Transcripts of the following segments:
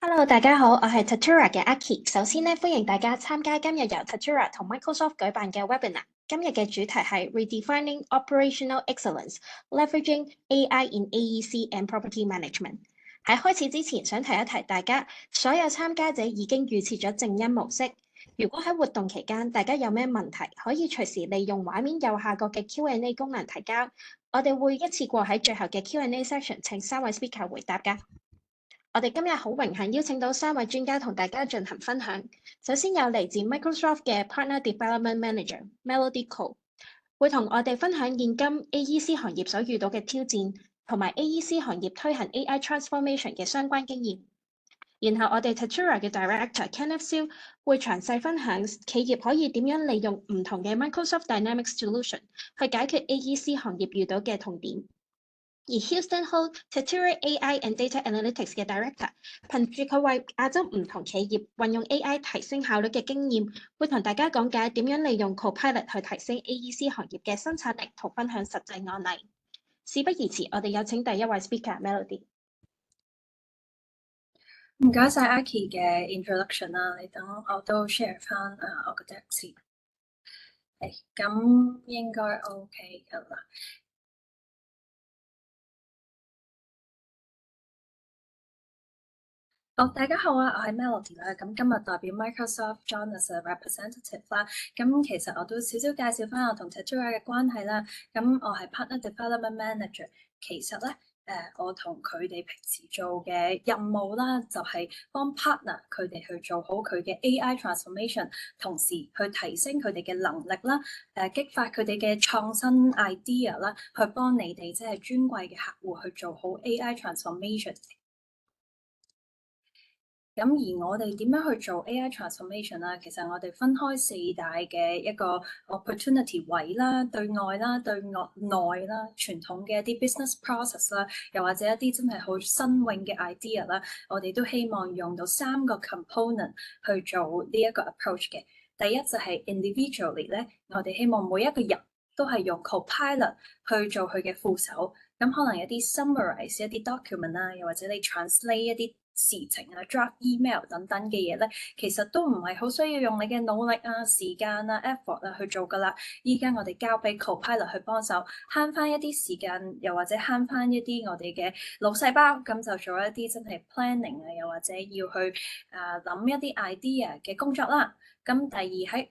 Hello，大家好，我係 Tatura 嘅 Aki。首先咧，歡迎大家參加今日由 Tatura 同 Microsoft 舉辦嘅 webinar。今日嘅主題係 Redefining Operational Excellence: Leveraging AI in AEC and Property Management。喺開始之前，想提一提大家，所有參加者已經預設咗靜音模式。如果喺活動期間大家有咩問題，可以隨時利用畫面右下角嘅 Q&A 功能提交，我哋會一次過喺最後嘅 Q&A session 請3位 speaker 回答㗎。我哋今日好榮幸邀請到3位專家同大家進行分享。首先有嚟自 Microsoft 嘅 Partner Development Manager Melody Ko，會同我哋分享現今 AEC 行業所遇到嘅挑戰，同埋 AEC 行業推行 AI Transformation 嘅相關經驗。然後我哋 Tatura 嘅 Director Kenneth Siu 會詳細分享企業可以點樣利用唔同嘅 Microsoft Dynamics Solution 去解決 AEC 行業遇到嘅痛點。而 Houston Ho Tatura AI and Data Analytics 嘅 Director，憑住佢為亞洲唔同企業運用 AI 提升效率嘅經驗，會同大家講解點樣利用 Copilot 去提升 AEC 行業嘅生產力同分享實際案例。事不宜遲，我哋有請第一位 Speaker Melody。唔該晒 Aki 嘅 introduction 啦，你等我都 share 翻我個 deck 先。咁應該 OK 噶啦。大家好啊，我係 Melody 啦。咁今日代表 Microsoft join as a representative 啦。咁其實我都少少介紹翻我同 Tatura 嘅關係啦。咁我係 Partner Development Manager。其實咧，我同佢哋平時做嘅任務啦，就係幫 partner 佢哋去做好佢嘅 AI transformation，同時去提升佢哋嘅能力啦，激發佢哋嘅創新 idea 啦，去幫你哋即係尊貴嘅客戶去做好 AI transformation。咁而我哋點樣去做 AI transformation 啦？其實我哋分開4大嘅一個 opportunity 位啦，對外啦、對內啦，傳統嘅一啲 business process 啦，又或者一啲真係好新穎嘅 idea 啦，我哋都希望用到3個 component 去做呢一個 approach 嘅。第一就係 individually 咧，我哋希望每一個人都係用 Copilot 去做佢嘅副手。咁可能有啲 summarize 一啲 document 啊，又或者你 translate 一啲事情啊、draft email 等等嘅嘢咧，其實都唔係好需要用你嘅努力啊、時間啊、effort 啊去做噶啦。依家我哋交俾 Copilot 去幫手，慳翻一啲時間，又或者慳翻一啲我哋嘅腦細胞，咁就做一啲真係 planning 啊，又或者要去諗一啲 idea 嘅工作啦。咁第二喺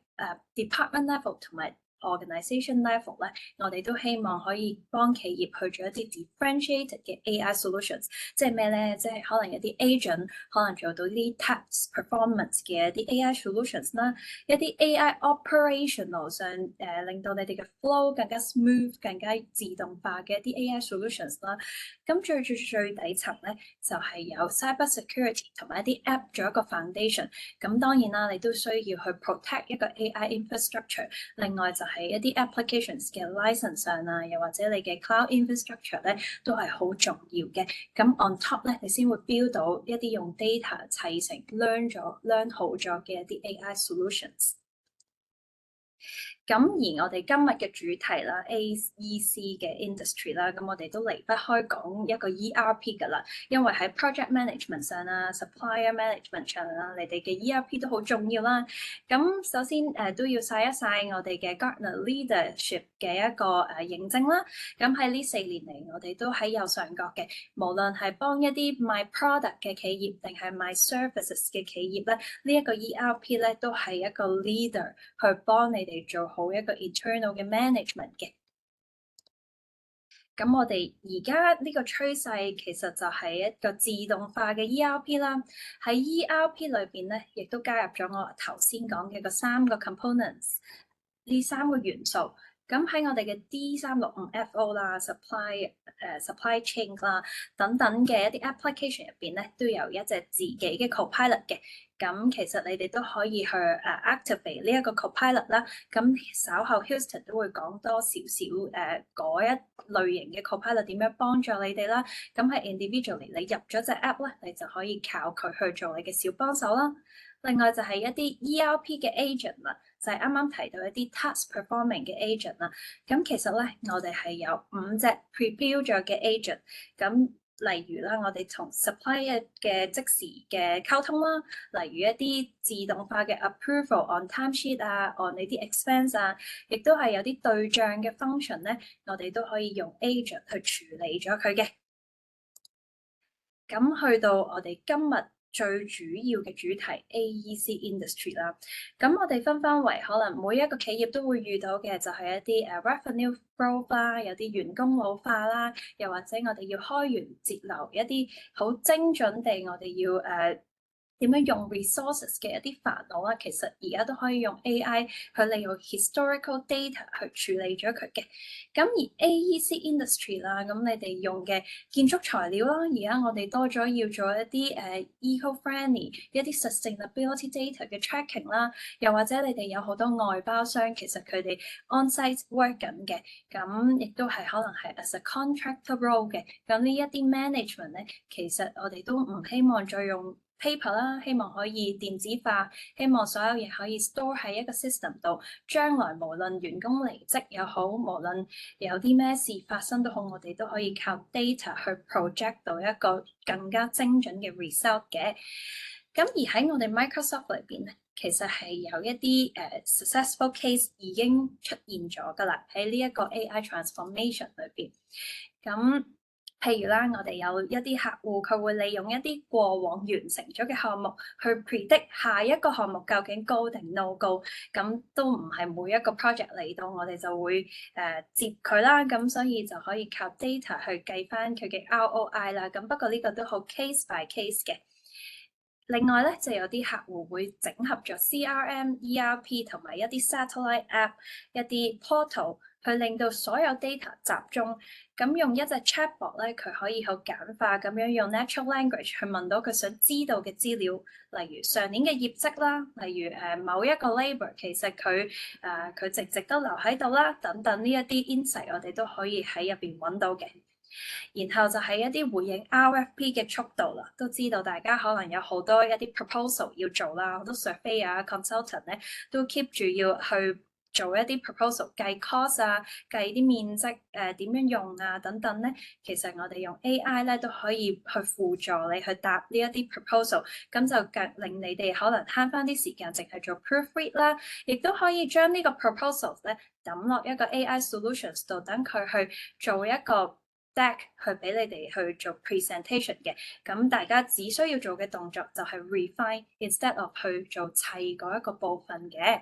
department level 同埋organization level 咧，我哋都希望可以幫企業去做一啲 differentiated 嘅 AI solutions，即係咩咧？即係可能有啲 agent 可能做到啲 task performance 嘅一啲 AI solutions 啦，一啲 AI operational 上令到你哋嘅 flow 更加 smooth、更加自動化嘅一啲 AI solutions 啦。咁最底層咧就係有 cyber security 同埋一啲 app 做一個 foundation。咁當然啦，你都需要去 protect 一個 AI infrastructure。另外就係一啲 applications 嘅 license 上啊，又或者你嘅 cloud infrastructure 咧，都係好重要嘅。咁 on top 咧，你先會 build 到一啲用 data 砌成 learn 好咗嘅一啲 AI solutions。咁而我哋今日嘅主題啦 ，AEC 嘅 industry 啦，咁我哋都離不開講一個 ERP 噶啦，因為喺 project management 上啦、supplier management 上啦，你哋嘅 ERP 都好重要啦。咁首先都要晒一晒我哋嘅 Gartner Leadership 嘅一個認證啦。咁喺呢4年嚟，我哋都喺右上角嘅，無論係幫一啲賣 product 嘅企業定係賣 services 嘅企業咧，呢一個 ERP 咧都係一個 leader 去幫你哋做好一個 internal 嘅 management 嘅。咁我哋而家呢個趨勢其實就係一個自動化嘅 ERP 啦。喺 ERP 裏邊咧，亦都加入咗我頭先講嘅個3個 components， 呢3個元素。咁喺我哋嘅 D365FO 啦、supply chain 啦等等嘅一啲 application 入邊咧，都有一隻自己嘅 Copilot 嘅。咁其實你哋都可以去activate 呢一個 Copilot 啦。咁稍後 Houston 都會講多少少嗰一類型嘅 Copilot 點樣幫助你哋啦。咁喺 individually 你入咗隻 app 咧，你就可以靠佢去做你嘅小幫手啦。另外就係一啲 ERP 嘅 agent 啦，就係啱啱提到一啲 task performing 嘅 agent 啦。咁其實咧，我哋係有5隻 pre-built 咗嘅 agent。咁例如啦，我哋同 supplier 嘅即時嘅溝通啦，例如一啲自動化嘅 approval on timesheet 啊，on 你啲 expense 啊，亦都係有啲對賬嘅 function 咧，我哋都可以用 agent 去處理咗佢嘅。咁去到我哋今日最主要嘅主題 AEC industry 啦，咁我哋分為可能每一個企業都會遇到嘅就係一啲revenue growth 啦，有啲員工老化啦，又或者我哋要開源節流一啲好精準地我哋要點樣用 resources 嘅一啲煩惱啦，其實而家都可以用 AI 去利用 historical data 去處理咗佢嘅。咁而 AEC industry 啦，咁你哋用嘅建築材料啦，而家我哋多咗要做一啲eco-friendly 一啲 sustainability data 嘅 tracking 啦，又或者你哋有好多外包商，其實佢哋 on-site work 緊嘅，咁亦都係可能係 as a contractor role 嘅。咁呢一啲 management 咧，其實我哋都唔希望再用paper 啦，希望可以電子化，希望所有嘢可以 store 喺一個 system 度，將來無論員工離職又好，無論有啲咩事發生都好，我哋都可以靠 data 去 project 到一個更加精準嘅 result 嘅。咁而喺我哋 Microsoft 裏邊咧，其實係有一啲successful case 已經出現咗㗎啦，喺呢一個 AI transformation 裏邊。咁譬如啦，我哋有一啲客戶，佢會利用一啲過往完成咗嘅項目去 predict 下一個項目究竟 go 定 no go，咁都唔係每一個 project 嚟到我哋就會接佢啦，咁所以就可以靠 data 去計翻佢嘅 ROI 啦。咁不過呢個都好 case by case 嘅。另外咧，就有啲客戶會整合咗 CRM、ERP 同埋一啲 satellite app、一啲 portal，去令到所有 data 集中。咁用一隻 chatbot 咧，佢可以好簡化咁樣用 natural language 去問到佢想知道嘅資料，例如上年嘅業績啦，例如某一個 labor 其實佢值唔值得留喺度啦，等等呢一啲 insight 我哋都可以喺入邊揾到嘅。然後就係一啲回應 RFP 嘅速度啦，都知道大家可能有好多一啲 proposal 要做啦，好多 survey 啊 consultant 咧都 keep 住要去做一啲 proposal 計 cost 啊，計啲面積點樣用啊等等咧，其實我哋用 AI 咧都可以去輔助你去答呢一啲 proposal，咁就令你哋可能慳翻啲時間淨係做 proofread 啦，亦都可以將呢個 proposal 咧抌落一個 AI solutions 度，等佢去做一個deck 去俾你哋去做 presentation 嘅，咁大家只需要做嘅動作就係 refine instead of 去做砌嗰一個部分嘅。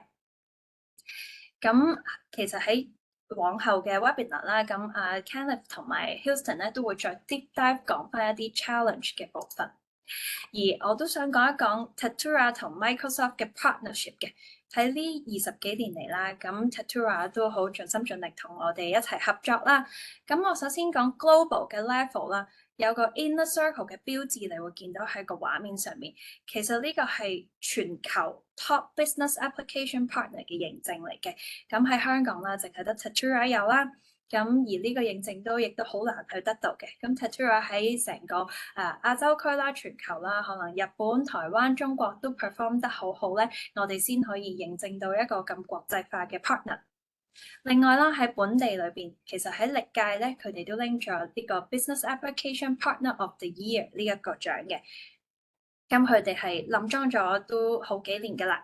咁其實喺往後嘅 webinar 啦，咁Kenneth 同埋 Houston 咧都會再 deep dive 講翻一啲 challenge 嘅部分。而我都想講一講 Tatura 同 Microsoft 嘅 partnership 嘅。喺呢20幾年嚟啦，咁 Tatura 都好盡心盡力同我哋一齊合作啦。咁我首先講 global 嘅 level 啦，有個 inner circle 嘅標誌，你會見到喺個畫面上面。其實呢個係全球 top business application partner 嘅認證嚟嘅。咁喺香港啦，淨係得 Tatura 有啦。咁而呢個認證都亦都好難去得到嘅。咁 Tatura 喺成個亞洲區啦、全球啦，可能日本、台灣、中國都 perform 得好好咧，我哋先可以認證到一個咁國際化嘅 partner。另外啦，喺本地裏邊，其實喺歷屆咧，佢哋都拎咗呢個 Business Application Partner of the Year 呢一個獎嘅。咁佢哋係冧莊咗都好幾年㗎啦。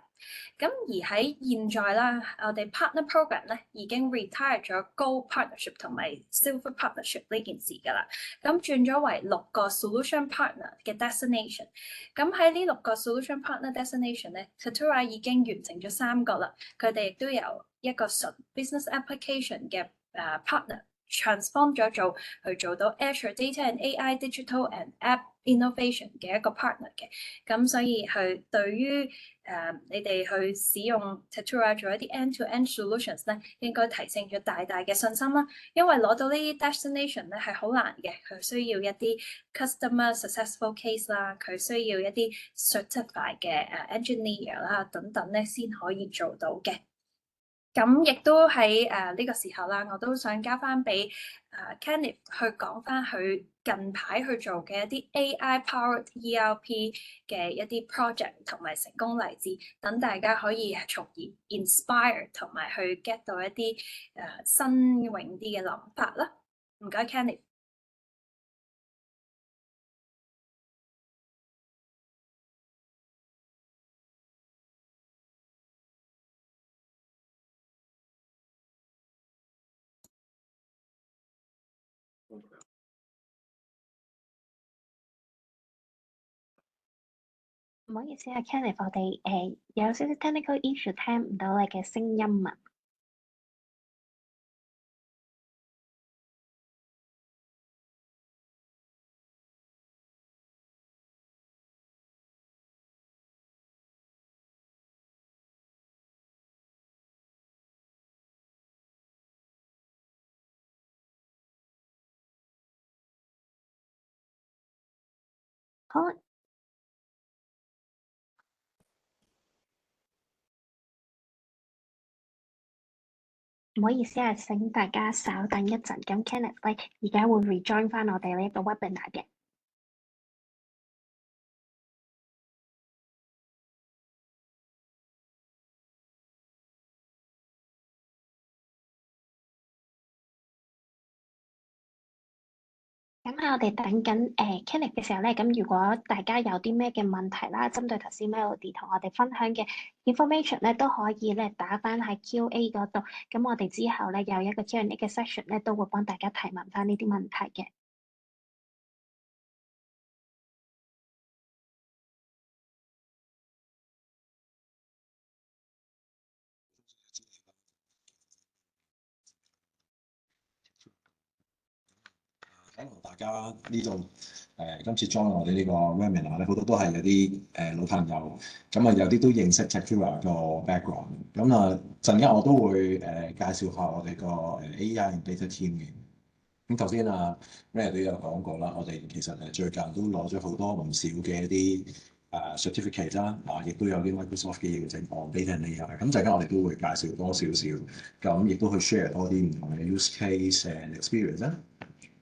咁而喺現在啦，我哋 partner program 咧已經 retire 咗 Gold partnership 同埋 Silver partnership 呢件事㗎啦。咁轉咗為6個 solution partner 嘅 destination。咁喺呢6個 solution partner destination 咧 Tatura 已經完成咗3個啦。佢哋亦都有一個純 business application 嘅partner transform 咗去做到 Azure Data and AI Digital and App Innovation 嘅一個 partner 嘅。咁所以佢對於你哋去使用 Tatura 做一啲 end-to-end solutions 咧，應該提升咗大大嘅信心啦。因為攞到呢啲 destination 咧係好難嘅，佢需要一啲 customer successful case 啦，佢需要一啲 certified 嘅engineer 啦等等咧先可以做到嘅。咁亦都喺呢個時候啦，我都想交翻俾Kenneth 去講翻佢近排去做嘅一啲 AI-powered ERP 嘅一啲 project 同埋成功例子，等大家可以從而 inspire 同埋去 get 到一啲新穎啲嘅諗法啦。唔該，Kenneth。唔好意思啊，Kenneth，我哋有少少 technical issue，聽唔到你嘅聲音啊。好，唔好意思啊，請大家稍等一陣。咁 Kenneth 咧，而家會 rejoin 翻我哋呢個 webinar 嘅。咁喺我哋等緊Kenneth 嘅時候咧，咁如果大家有啲咩嘅問題啦，針對頭先 Melody 同我哋分享嘅 information 咧，都可以咧打返喺 Q&A 嗰度。咁我哋之後咧有一個 Q&A 嘅 session 咧，都會幫大家提問返呢啲問題嘅。大家呢度今次 join 我哋呢個 webinar 咧，好多都係有啲老朋友，咁啊有啲都認識 Tectura 個 background，咁啊陣間我都會介紹下我哋個AI and data team 嘅。咁頭先啊 Ray 都有講過啦，我哋其實最近都攞咗好多唔少嘅一啲certificate 啦，亦都有啲 Microsoft 嘅認證 on data and AI。咁陣間我哋都會介紹多少少，咁亦都去 share 多啲唔同嘅 use case and experience 啦。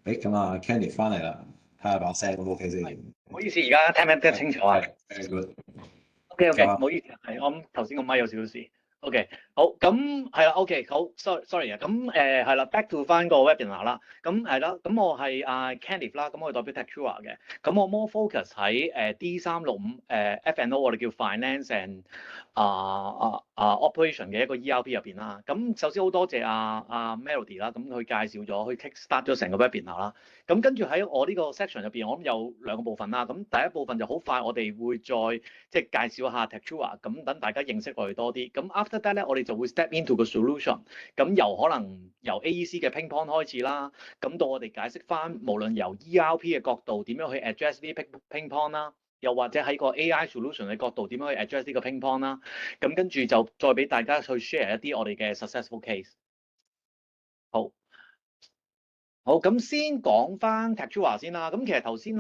咁啊 Kenny 翻嚟啦，睇下把聲 O 唔 OK 先？唔好意思，而家聽唔聽得清楚啊？Very good。 ？OK，唔好意思，係我諗頭先個咪有少少事。OK，好，咁係啦，OK，好，sorry 啊，咁係啦，back to 翻個 webinar 啦，咁係啦，咁我係Kenneth 啦，咁我係代表 Tectura 嘅，咁我 more focus 喺D365 F&O 我哋叫 finance and operation 嘅一個 ERP 入邊啦。咁首先好多謝Melody 啦，咁佢介紹咗，佢 kick start 咗成個 webinar 啦。咁跟住喺我呢個 section 入邊，我諗有兩個部分啦。咁第一部分就好快，我哋會再即係介紹下 Tectura，咁等大家認識我哋多啲。咁 after that 咧，我哋就會 step into 個 solution。咁由可能由 AEC 嘅 pain point 開始啦，咁到我哋解釋翻，無論由 ERP 嘅角度點樣去 address 呢啲 pain point 啦，又或者喺個 AI solution 嘅角度點樣去 address 呢個 pain point 啦。咁跟住就再俾大家去 share 一啲我哋嘅 successful case。好。好，咁先講翻 Tectura 先啦。咁其實頭先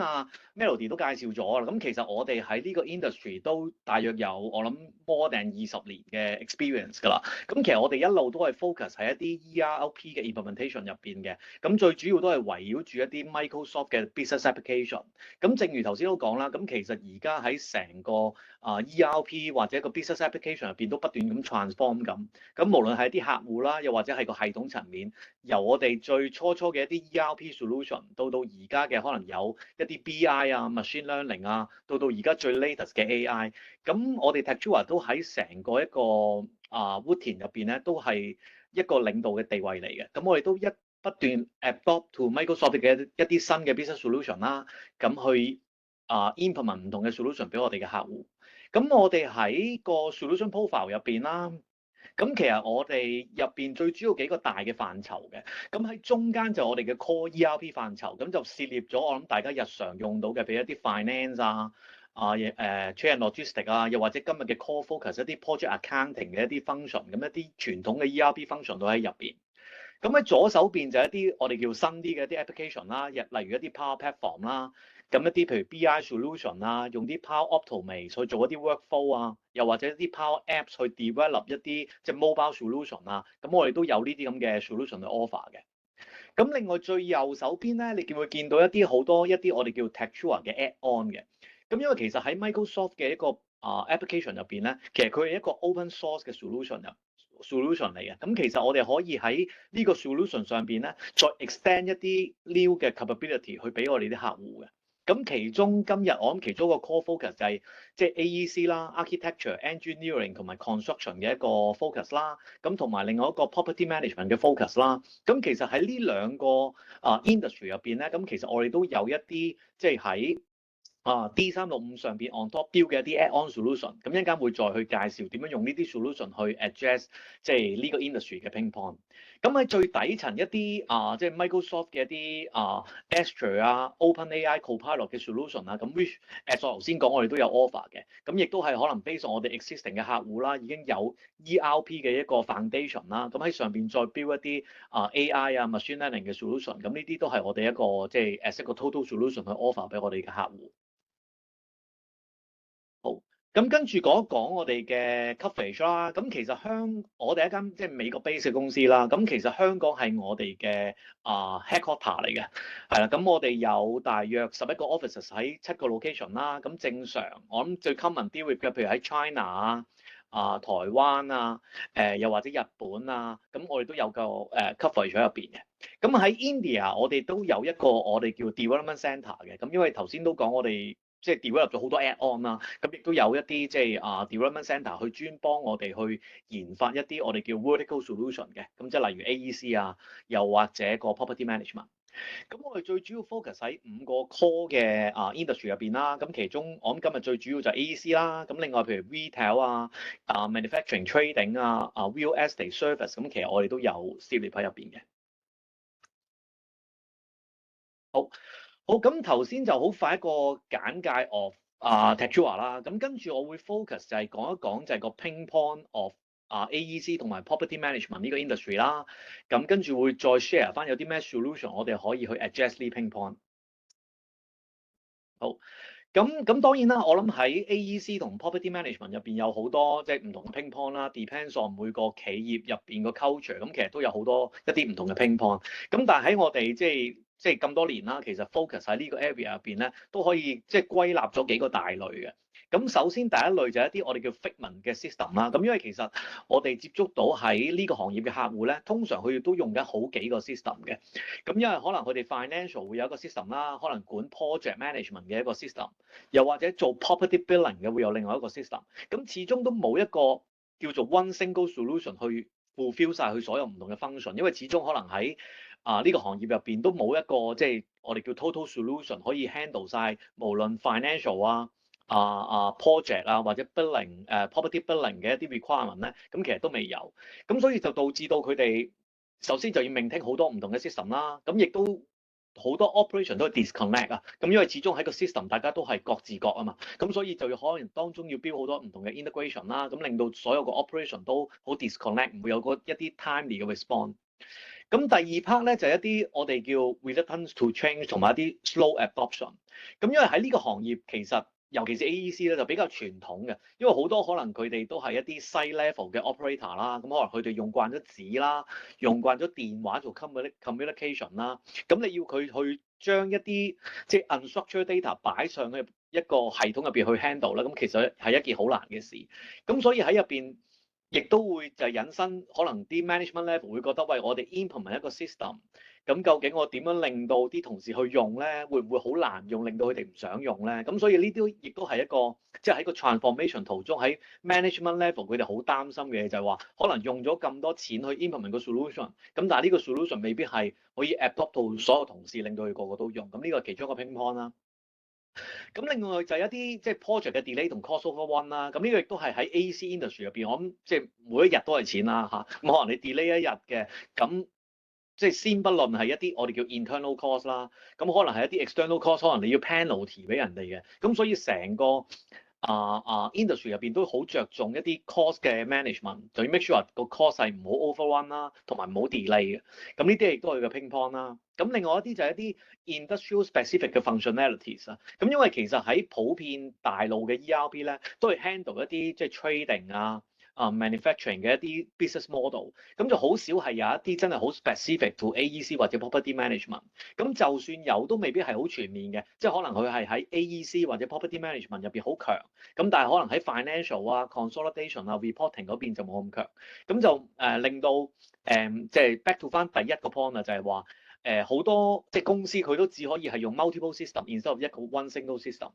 Melody 都介紹咗啦。咁其實我哋喺呢個 industry 都大約有我諗 more than 20年嘅 experience 㗎啦。咁其實我哋一路都係 focus 喺一啲 ERP 嘅 implementation 入邊嘅。咁最主要都係圍繞住一啲 Microsoft 嘅 business application。咁正如頭先都講啦，咁其實而家喺成個ERP 或者個 business application 入邊都不斷咁 transform 咁。咁無論係啲客戶啦，又或者係個系統層面，由我哋最初嘅一啲 ERP solution 到而家嘅可能有一啲 BI 啊、machine learning 啊，到而家最 latest 嘅 AI，咁我哋 Tectura 都喺成個一個Wooten 入邊咧，都係一個領導嘅地位嚟嘅。咁我哋都不斷 adopt to Microsoft 嘅一啲新嘅 business solution 啦，咁去implement 唔同嘅 solution 俾我哋嘅客戶。咁我哋喺個 solution profile 入邊啦。咁其實我哋入邊最主要幾個大嘅範疇嘅，咁喺中間就我哋嘅 core ERP 範疇，咁就涉獵咗我諗大家日常用到嘅，譬如一啲 finance trade and logistics 啊，又或者今日嘅 core focus 一啲 project accounting 嘅一啲 function，咁一啲傳統嘅 ERP function 都喺入邊。咁喺左手邊就一啲我哋叫新啲嘅一啲 application 啦，例如一啲 Power Platform 啦，咁一啲譬如 BI solution 啦，用啲 Power Automate 去做一啲 workflow 啊，又或者一啲 Power Apps 去 develop 一啲即係 mobile solution 啊，咁我哋都有呢啲咁嘅 solution 去 offer 嘅。咁另外最右手邊咧，你會見到一啲好多一啲我哋叫 Tectura 嘅 add-on 嘅。咁因為其實喺 Microsoft 嘅一個application 入邊咧，其實佢係一個 open source 嘅 solution 嚟嘅。咁其實我哋可以喺呢個 solution 上邊咧，再 extend 一啲 new 嘅 capability 去俾我哋啲客戶嘅。咁其中今日我諗其中一個 core focus 就係即係 AEC 啦、architecture、engineering 同埋 construction 嘅一個 focus 啦。咁同埋另外一個 property management 嘅 focus 啦。咁其實喺呢兩個industry 入邊咧，咁其實我哋都有一啲即係喺 D365上邊 on top build 嘅一啲 add-on solution，咁一陣間會再去介紹點樣用呢啲 solution 去 address 即係呢個 industry 嘅 pain point。咁喺最底層一啲即係 Microsoft 嘅一啲Azure OpenAI Copilot 嘅 solution 咁 which 我頭先講我哋都有 offer 嘅，咁亦都係可能 based on 我哋 existing 嘅客戶啦，已經有 ERP 嘅一個 foundation 啦，咁喺上邊再 build 一啲AI machine learning 嘅 solution，咁呢啲都係我哋一個即係as一個 total solution 去 offer 俾我哋嘅客戶。好，咁跟住講一講我哋嘅 coverage 啦。咁其實我哋一間即係美國 base 嘅公司啦。咁其實香港係我哋嘅headquarter 嚟嘅，係啦。咁我哋有大約11個 offices 喺7個 location 啦。咁正常我諗最 common deal with 嘅，譬如喺 China 台灣又或者日本咁我哋都有個coverage 喺入邊嘅。咁喺 India 我哋都有一個我哋叫 development centre 嘅。咁因為頭先都講我哋即係 develop 咗好多 add-on 啦，咁亦都有一啲即係development centre 去專幫我哋去研發一啲我哋叫 vertical solution 嘅，咁即係例如 AEC又或者個 property management。咁我哋最主要 focus 喺5個 core 嘅industry 入邊啦，咁其中我諗今日最主要就係 AEC啦，咁另外譬如 retail manufacturing trading real estate service，咁其實我哋都有涉獵喺入邊嘅。好，咁頭先就好快一個簡介 of Tectura 啦，咁跟住我會 focus 就係講一講就係個 pain point of AEC 同埋 property management 呢個 industry 啦，咁跟住會再 share 翻有啲咩 solution 我哋可以去 address 呢 pain point。好，咁當然啦，我諗喺 AEC 同 property management 入邊有好多即係唔同嘅 pain point 啦 ，depends on 每個企業入邊個 culture，咁其實都有好多一啲唔同嘅 pain point。咁但係喺我哋即係咁多年啦，其實 focus 喺呢個 area 入邊咧，都可以即係歸納咗幾個大類嘅。咁首先第一類就係一啲我哋叫 figment 嘅 system 啦。咁因為其實我哋接觸到喺呢個行業嘅客戶咧，通常佢哋都用緊好幾個 system 嘅。咁因為可能佢哋 financial 會有一個 system 啦，可能管 project management 嘅一個 system， 又或者做 property billing 嘅會有另外一個 system。咁始終都冇一個叫做 one single solution 去 fulfill 晒佢所有唔同嘅 function， 因為始終可能喺呢個行業入邊都冇一個即係我哋叫 total solution 可以 handle 晒無論 financial project 或者 billing property billing 嘅一啲 requirement 咧，咁其實都未有，咁所以就導致到佢哋首先就要 maintain 好多唔同嘅 system 啦，咁亦都好多 operation 都係 disconnect 咁因為始終喺個 system 大家都係各自各啊嘛，咁所以就要可能當中要 build 好多唔同嘅 integration 啦，咁令到所有個 operation 都好 disconnect，唔會有一啲 timely 嘅 response。咁第二 part 咧就係一啲我哋叫 resistance to change 同埋一啲 slow adoption。咁因為喺呢個行業其實尤其是 AEC 咧就比較傳統嘅，因為好多可能佢哋都係一啲 site level 嘅 operator 啦，咁可能佢哋用慣咗紙啦，用慣咗電話做 communication 啦，咁你要佢去將一啲即係 unstructured data 擺上去一個系統入邊去 handle 啦，咁其實係一件好難嘅事。咁所以喺入邊亦都會就引申，可能啲 management level 會覺得，喂，我哋 implement 一個 system，咁究竟我點樣令到啲同事去用咧？會唔會好難用，令到佢哋唔想用咧？咁所以呢啲亦都係一個，即係喺個 transformation 途中，喺 management level 佢哋好擔心嘅嘢就係話，可能用咗咁多錢去 implement 個 solution，咁但係呢個 solution 未必係可以 adopt 到所有同事，令到佢個個都用。咁呢個係其中一個 pain point 啦。咁另外就係一啲即係 project 嘅 delay 同 cost overrun 啦，咁呢個亦都係喺 AEC industry 入邊，我諗即係每一日都係錢啦嚇。咁可能你 delay 一日嘅，咁即係先不論係一啲我哋叫 internal cost 啦，咁可能係一啲 external cost，可能你要 penalty 俾人哋嘅，咁所以成個industry 入邊都好着重一啲 cost 嘅 management，就要 make sure 個 cost 係唔好 overrun 啦，同埋唔好 delay 嘅。咁呢啲亦都係個 pain point 啦。咁另外一啲就係一啲 industrial specific 嘅 functionalities 啊。咁因為其實喺普遍大路嘅 ERP 咧，都係 handle 一啲即係 trading manufacturing 嘅一啲 business model，咁就好少係有一啲真係好 specific to AEC 或者 property management。咁就算有，都未必係好全面嘅，即係可能佢係喺 AEC 或者 property management 入邊好強，咁但係可能喺 financial consolidation reporting 嗰邊就冇咁強。咁就令到即係 back to 翻第一個 point 啊，就係話好多即係公司佢都只可以係用 multiple system instead of 一個 one single system。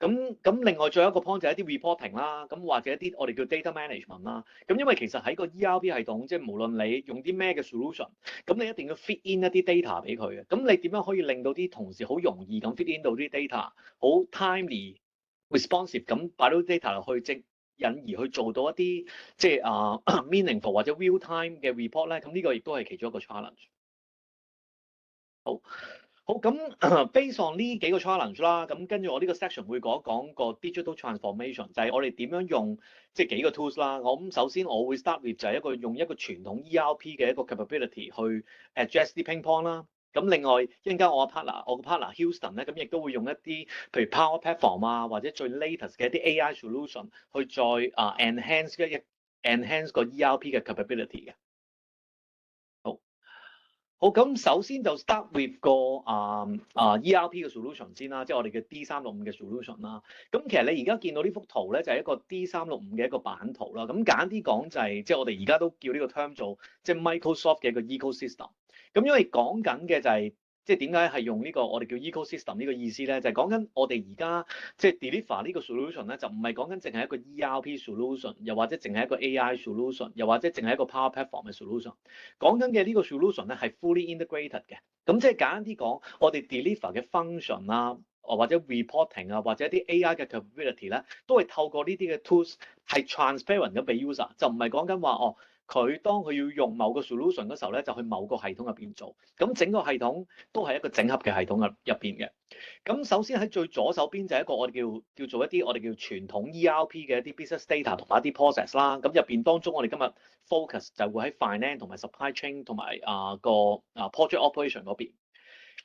咁另外仲有一個 point 就係一啲 reporting 啦，咁或者一啲我哋叫 data management 啦。咁因為其實喺個 ERP 系統，即係無論你用啲咩嘅 solution，咁你一定要 fit in 一啲 data 俾佢嘅。咁你點樣可以令到啲同事好容易咁 fit in 到啲 data，好 timely responsive 咁擺到 data 落去，即引而去做到一啲即係meaningful 或者 real time 嘅 report 咧？咁呢個亦都係其中一個 challenge。好咁，based on 呢幾個 challenge 啦，咁跟住我呢個 section 會講一講個 digital transformation，就係我哋點樣用即係幾個 tools 啦。咁首先我會 start with 就係用一個傳統 ERP 嘅一個 capability 去 address 啲 pain point 啦。咁另外一陣間我個 partner Houston 咧，咁亦都會用一啲譬如 Power Platform 啊，或者最 latest 嘅一啲 AI solution 去再enhance 個 ERP 嘅 capability 嘅。好，咁首先就 start with 個ERP 嘅 solution 先啦，即係我哋嘅 D365 嘅 solution 啦。咁其實你而家見到呢幅圖咧，就係一個 D365 嘅一個版圖啦。咁簡單啲講就係，即係我哋而家都叫呢個 term 做即係 Microsoft 嘅一個 ecosystem。咁因為講緊嘅就係，即係點解係用呢個我哋叫 ecosystem 呢個意思咧？就係講緊我哋而家即係 deliver 呢個 solution 咧，就唔係講緊淨係一個 ERP solution，又或者淨係一個 AI solution，又或者淨係一個 Power Platform 嘅 solution。講緊嘅呢個 solution 咧係 fully integrated 嘅。咁即係簡單啲講，我哋 deliver 嘅 function 啊，或者 reporting 啊，或者一啲 AI 嘅 capability 咧，都係透過呢啲嘅 tools 係 transparent 咁俾 user，就唔係講緊話哦。佢當佢要用某個 solution 嗰時候咧，就去某個系統入邊做。咁整個系統都係一個整合嘅系統入邊嘅。咁首先喺最左手邊就係一個我哋叫做一啲我哋叫傳統 ERP 嘅一啲 business data 同埋一啲 process 啦。咁入邊當中我哋今日 focus 就會喺 finance 同埋 supply chain 同埋project operation 嗰邊。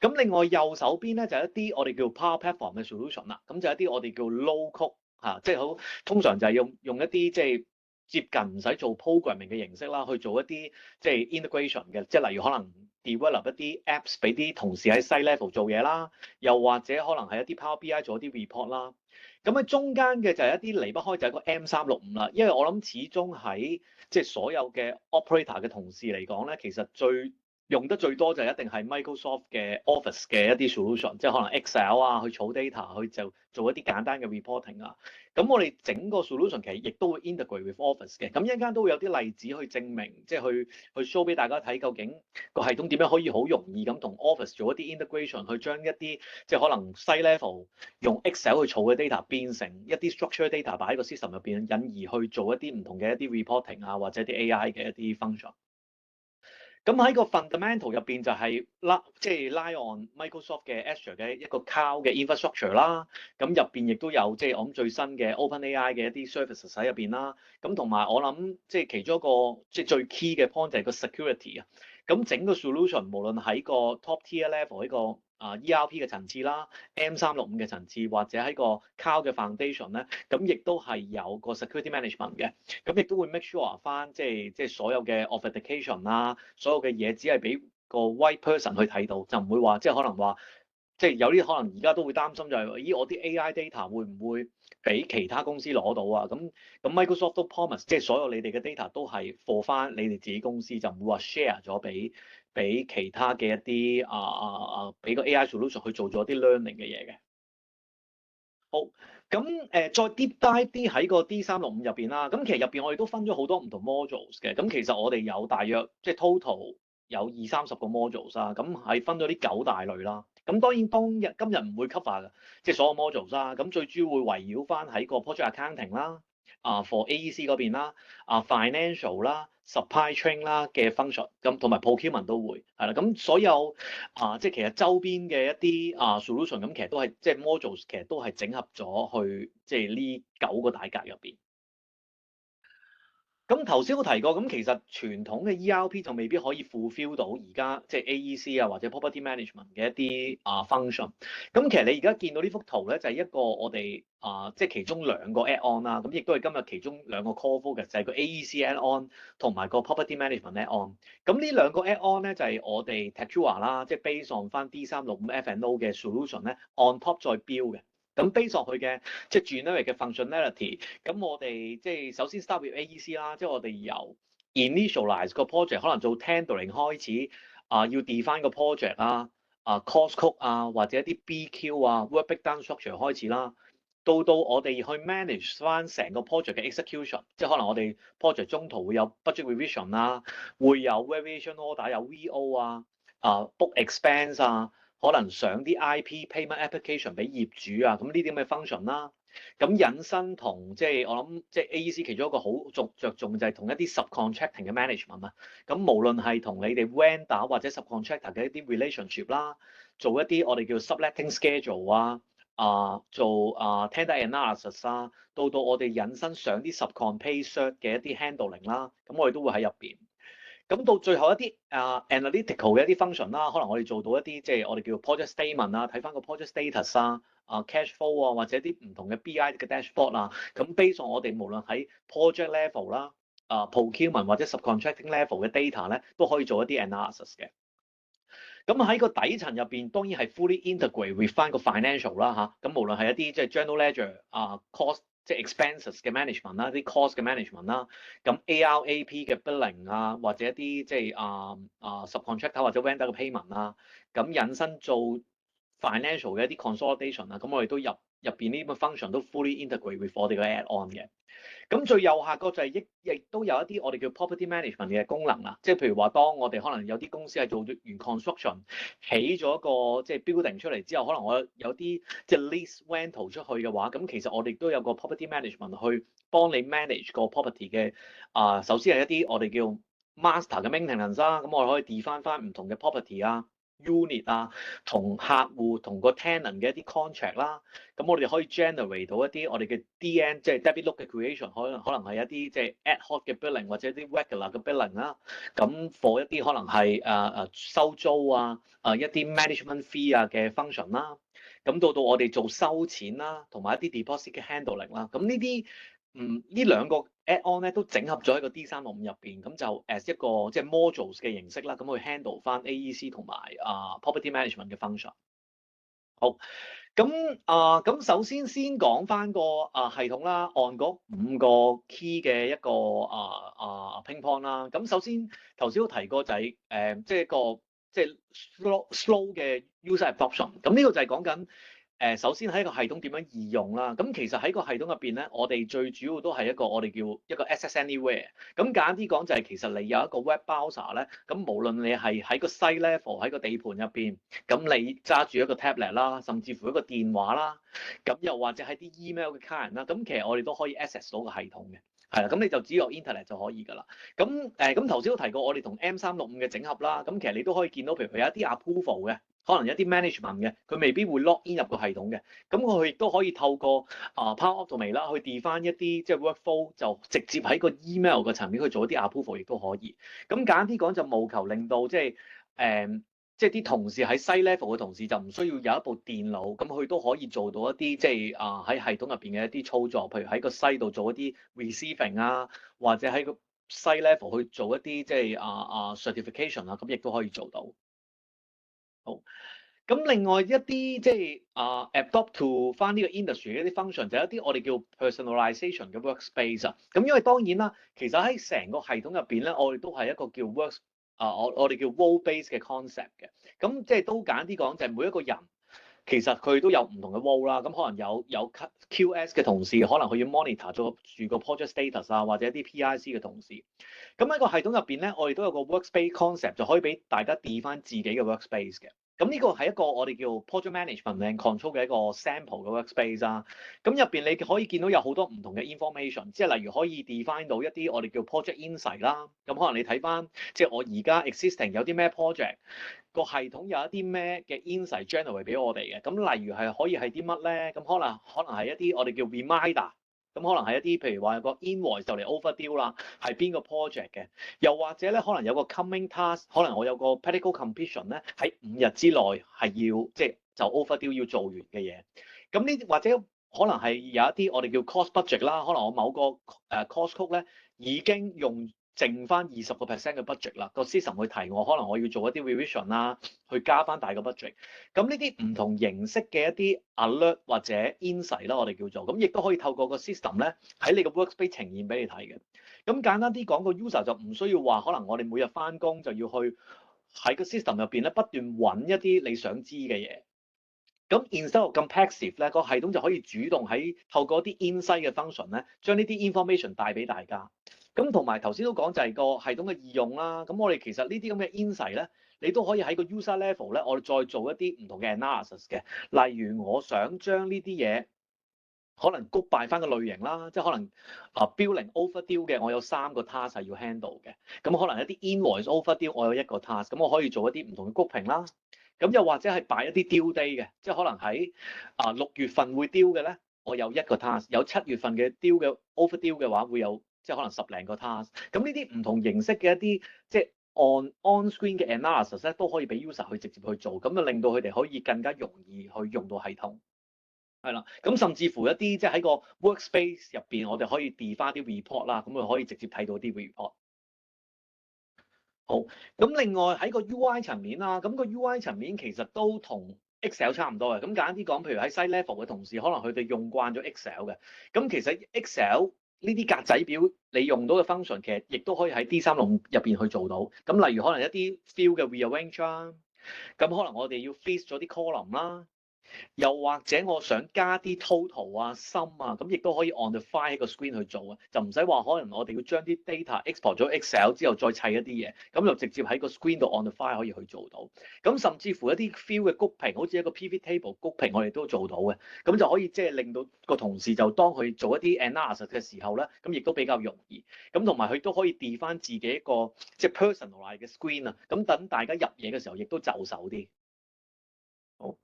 咁另外右手邊咧就係一啲我哋叫 Power Platform 嘅 solution 啦。咁就一啲我哋叫 low code 嚇，即係好通常就係用一啲即係接近唔使做 programming 嘅形式啦，去做一啲即係 integration 嘅，即係例如可能 develop 一啲 apps 俾啲同事喺 site level 做嘢啦，又或者可能係一啲 Power BI 做一啲 report 啦。咁喺中間嘅就係一啲離不開就係個 M365啦，因為我諗始終喺即係所有嘅 operator 嘅同事嚟講咧，其實用得最多就一定係 Microsoft 嘅 Office 嘅一啲 solution，即係可能 Excel 啊，去儲 data，去就做一啲簡單嘅 reporting 啊。咁我哋整個 solution 其實亦都會 integrate with Office 嘅。咁一陣間都會有啲例子去證明，即係去 show 俾大家睇究竟個系統點樣可以好容易咁同 Office 做一啲 integration，去將一啲即係可能 site level 用 Excel 去儲嘅 data 變成一啲 structured data 擺喺個 system 入邊，引而去做一啲唔同嘅一啲 reporting 啊，或者啲 AI 嘅一啲 function。咁喺個 fundamental 入邊就係即係 rely on Microsoft 嘅 Azure 嘅一個 cloud 嘅 infrastructure 啦。咁入邊亦都有即係我諗最新嘅 OpenAI 嘅一啲 services 喺入邊啦。咁同埋我諗即係其中一個即係最 key 嘅 point 就係個 security 啊。咁整個 solution 無論喺個 top tier level 呢個ERP 嘅層次啦，M365 嘅層次，或者喺個 cloud 嘅 foundation 咧，咁亦都係有個 security management 嘅，咁亦都會 make sure 翻即係所有嘅 authentication 啦，所有嘅嘢只係俾個 white person 去睇到，就唔會話即係可能話即係有啲可能而家都會擔心就係咦我啲 AI data 會唔會俾其他公司攞到啊？咁 Microsoft 都 promise 即係所有你哋嘅 data 都係 for 翻你哋自己公司，就唔會話 share 咗俾其他嘅一啲俾個 AI solution 去做咗啲 learning 嘅嘢嘅。好，咁再 deep dive 啲喺個 D365 入邊啦。咁其實入邊我哋都分咗好多唔同 modules 嘅。咁其實我哋有大約即係 total 有20-30個 modules 啦。咁係分咗啲9大類啦。咁當然今日唔會 cover 嘅，即係所有 modules 啦。咁最主要會圍繞翻喺個 project accounting 啦。for AEC 嗰邊啦，financial 啦，supply chain 啦嘅 function，咁同埋 procurement 都會係啦，咁所有即係其實周邊嘅一啲solution，咁其實都係即係 modules，其實都係整合咗去即係呢9個大格入邊。咁頭先我提過，咁其實傳統嘅 ERP 就未必可以 fulfill 到而家即係 AEC 啊或者 property management 嘅一啲function。咁其實你而家見到呢幅圖咧，就係一個我哋即係其中2個 add-on 啦。咁亦都係今日其中2個 core focus，就係個 AEC add-on 同埋個 property management add-on。咁呢2個 add-on 咧就係我哋 Tectura 啦，即係 based on 翻 D365 F&O 嘅 solution 咧 on top 再 build 嘅。咁 base 落去嘅即係 generic 嘅 functionality，咁我哋即係首先 start with AEC 啦，即係我哋由 initialize 個 project 可能做 tendering 開始要 define 個 project 啊，cost code 啊，或者一啲 BQ 啊 work breakdown structure 開始啦。到我哋去 manage 翻成個 project 嘅 execution，即係可能我哋 project 中途會有 budget revision 啦，會有 variation order，有 VO book expense 可能上啲 IP payment application 俾業主咁呢啲咁嘅 function 啦。咁引申同即係我諗，即係 AEC 其中一個好着重就係同一啲 subcontracting 嘅 management 咁無論係同你哋 vendor 或者 subcontractor 嘅一啲 relationship 啦，做一啲我哋叫 subletting schedule做tender analysis 到我哋引申上啲 subcon pay cert 嘅一啲 handling 啦，咁我哋都會喺入邊。咁到最後一啲analytical 嘅一啲 function 啦，可能我哋做到一啲即係我哋叫 project statement睇翻個 project status cash flow或者啲唔同嘅 BI 嘅 dashboard咁 based on 我哋無論喺 project level 啦procurement 或者 subcontracting level 嘅 data 咧，都可以做一啲 analysis 嘅。咁喺個底層入邊，當然係 fully integrate with 翻個 financial 啦咁無論係一啲即係 general ledger cost 即係 expenses 嘅 management 啦，啲 cost 嘅 management 啦，咁 ARAP 嘅 billing或者一啲即係subcontractor 或者 vendor 嘅 payment咁引申做 financial 嘅一啲 consolidation咁我哋都入邊呢啲 function 都 fully integrate with 我哋嘅 add-on 嘅。咁最右下角就係亦都有一啲我哋叫 property management 嘅功能即係譬如話當我哋可能有啲公司係做完 construction 起咗一個即係 building 出嚟之後，可能我有啲即係 lease rental 出去嘅話，咁其實我哋都有個 property management 去幫你 manage 個 property 嘅首先係一啲我哋叫 master 嘅 maintenance 咁我哋可以 define 翻唔同嘅 property unit 同客戶同個 tenant 嘅一啲 contract 啦，咁我哋可以 generate 到一啲我哋嘅 DN 即係 debit note 嘅 creation，可能係一啲即係 ad hoc 嘅 billing 或者啲 regular 嘅 billing啦，咁 for 一啲可能係收租一啲 management fee 嘅 function 啦，咁到我哋做收錢啦，同埋一啲 deposit 嘅 handling 啦，咁呢啲呢兩個 add-on 咧都整合咗喺個 D365入邊，咁就 as 一個即係 modules 嘅形式啦，咁去 handle 翻 AEC 同埋property management 嘅 function。好，咁首先講翻個系統啦，按嗰5個 key 嘅一個ping pong 啦。咁首先頭先都提過就係即係一個即係 slow 嘅 user adoption。咁呢個就係講緊。首先喺個系統點樣易用啦？咁其實喺個系統入邊咧，我哋最主要都係一個我哋叫一個 Access Anywhere。咁簡單啲講就係其實你有一個 web browser 咧，咁無論你係喺個 site level 喺個地盤入邊，咁你揸住一個 tablet 啦，甚至乎一個電話啦，咁又或者係啲 email 嘅 client 啦，咁其實我哋都可以 access 到個系統嘅。係啦，咁你就只有 internet 就可以㗎啦。咁頭先都提過，我哋同 M365嘅整合啦。咁其實你都可以見到，譬如佢有一啲 approval 嘅，可能有一啲 management 嘅，佢未必會 log in 入個系統嘅。咁佢亦都可以透過Power Automate 啦，去 define 一啲即係 workflow，就直接喺個 email 嘅層面去做一啲 approval，亦都可以。咁簡單啲講，就務求令到即係啲同事喺 site level 嘅同事就唔需要有一部電腦，咁佢都可以做到一啲即係喺系統入邊嘅一啲操作，譬如喺個 site 度做一啲 receiving或者喺個 site level 去做一啲即係certification咁亦都可以做到。好，咁另外一啲即係adopt to 翻呢個 industry 嘅一啲 function，就係一啲我哋叫 personalization 嘅 workspace 咁因為當然啦，其實喺成個系統入邊咧，我哋都係一個叫 works。我哋叫 role-based 嘅 concept 嘅，咁即係都簡單啲講，就係每一個人其實佢都有唔同嘅 role 啦，咁可能有 QS 嘅同事，可能佢要 monitor 住個 project status或者一啲 PIC 嘅同事，咁喺個系統入邊咧，我哋都有個 workspace concept，就可以俾大家 define 自己嘅 workspace 嘅。咁呢個係一個我哋叫 project management and control 嘅一個 sample 嘅 workspace咁入邊你可以見到有好多唔同嘅 information，即係例如可以 define 到一啲我哋叫 project insight 啦。咁可能你睇翻，即係我而家 existing 有啲咩 project，個系統有一啲咩嘅 insight generate 俾我哋嘅。咁例如係可以係啲乜咧？咁可能係一啲我哋叫 reminder。咁可能係一啲譬如話有個 invoice 就嚟 overdue 啦，係邊個 project 嘅？又或者咧，可能有個 coming task，可能我有個 practical completion 咧，喺5日之內係要即係就 overdue 要做完嘅嘢。咁呢或者可能係有一啲我哋叫 cost budget 啦，可能我某個cost code 咧已經用剩翻20% 嘅 budget 啦，個 system 去提我，可能我要做一啲 revision去加翻大個 budget。咁呢啲唔同形式嘅一啲 alert 或者 insight 啦，我哋叫做咁，亦都可以透過個 system 咧喺你個 workspace 呈現俾你睇嘅。咁簡單啲講，個 user 就唔需要話，可能我哋每日翻工就要去喺個 system 入邊咧不斷揾一啲你想知嘅嘢。咁 instead of 咁 passive 咧，個系統就可以主動喺透過啲 insight 嘅 function 咧，將呢啲 information 帶俾大家。咁同埋頭先都講就係個系統嘅易用啦。咁我哋其實呢啲咁嘅 insight 咧，你都可以喺個 user level 咧，我哋再做一啲唔同嘅 analysis 嘅。例如我想將呢啲嘢可能谷敗翻個類型啦，即係可能billing overdue 嘅，我有3個 task 係要 handle 嘅。咁可能一啲 invoice overdue 我有1個 task，咁我可以做一啲唔同嘅谷評啦。咁又或者係擺一啲 due day 嘅，即係可能喺6月份會 due 嘅咧，我有1個 task；有7月份嘅 due 嘅 overdue 嘅話，會有即係可能10零個 task。咁呢啲唔同形式嘅一啲即係 on screen 嘅 analysis 咧，都可以俾 user 去直接去做，咁就令到佢哋可以更加容易去用到系統。係啦，咁甚至乎一啲即係喺個 workspace 入邊，我哋可以 define 啲 report 啦，咁佢可以直接睇到啲 report。好，咁另外喺個 UI 層面啦，咁個 UI 層面其實都同 Excel 差唔多嘅。咁簡單啲講，譬如喺 site level 嘅同事，可能佢哋用慣咗 Excel 嘅。咁其實 Excel 呢啲格仔表你用到嘅 function，其實亦都可以喺 D365 入邊去做到。咁例如可能一啲 field 嘅 rearrange 啦，咁可能我哋要 freeze 咗啲 column 啦。又或者我想加啲 total 啊、sum 啊，咁亦都可以 on the fly 喺個 screen 去做啊，就唔使話可能我哋要將啲 data export 咗 Excel 之後再砌一啲嘢，咁就直接喺個 screen 度 on the fly 可以去做到。咁甚至乎一啲 field 嘅谷評，好似一個 pivot table 谷評，我哋都做到嘅。咁就可以即係令到個同事就當佢做一啲 analysis 嘅時候咧，咁亦都比較容易。咁同埋佢都可以 define 翻自己一個即係 personalize 嘅 screen 啊，咁等大家入嘢嘅時候亦都就手啲。好。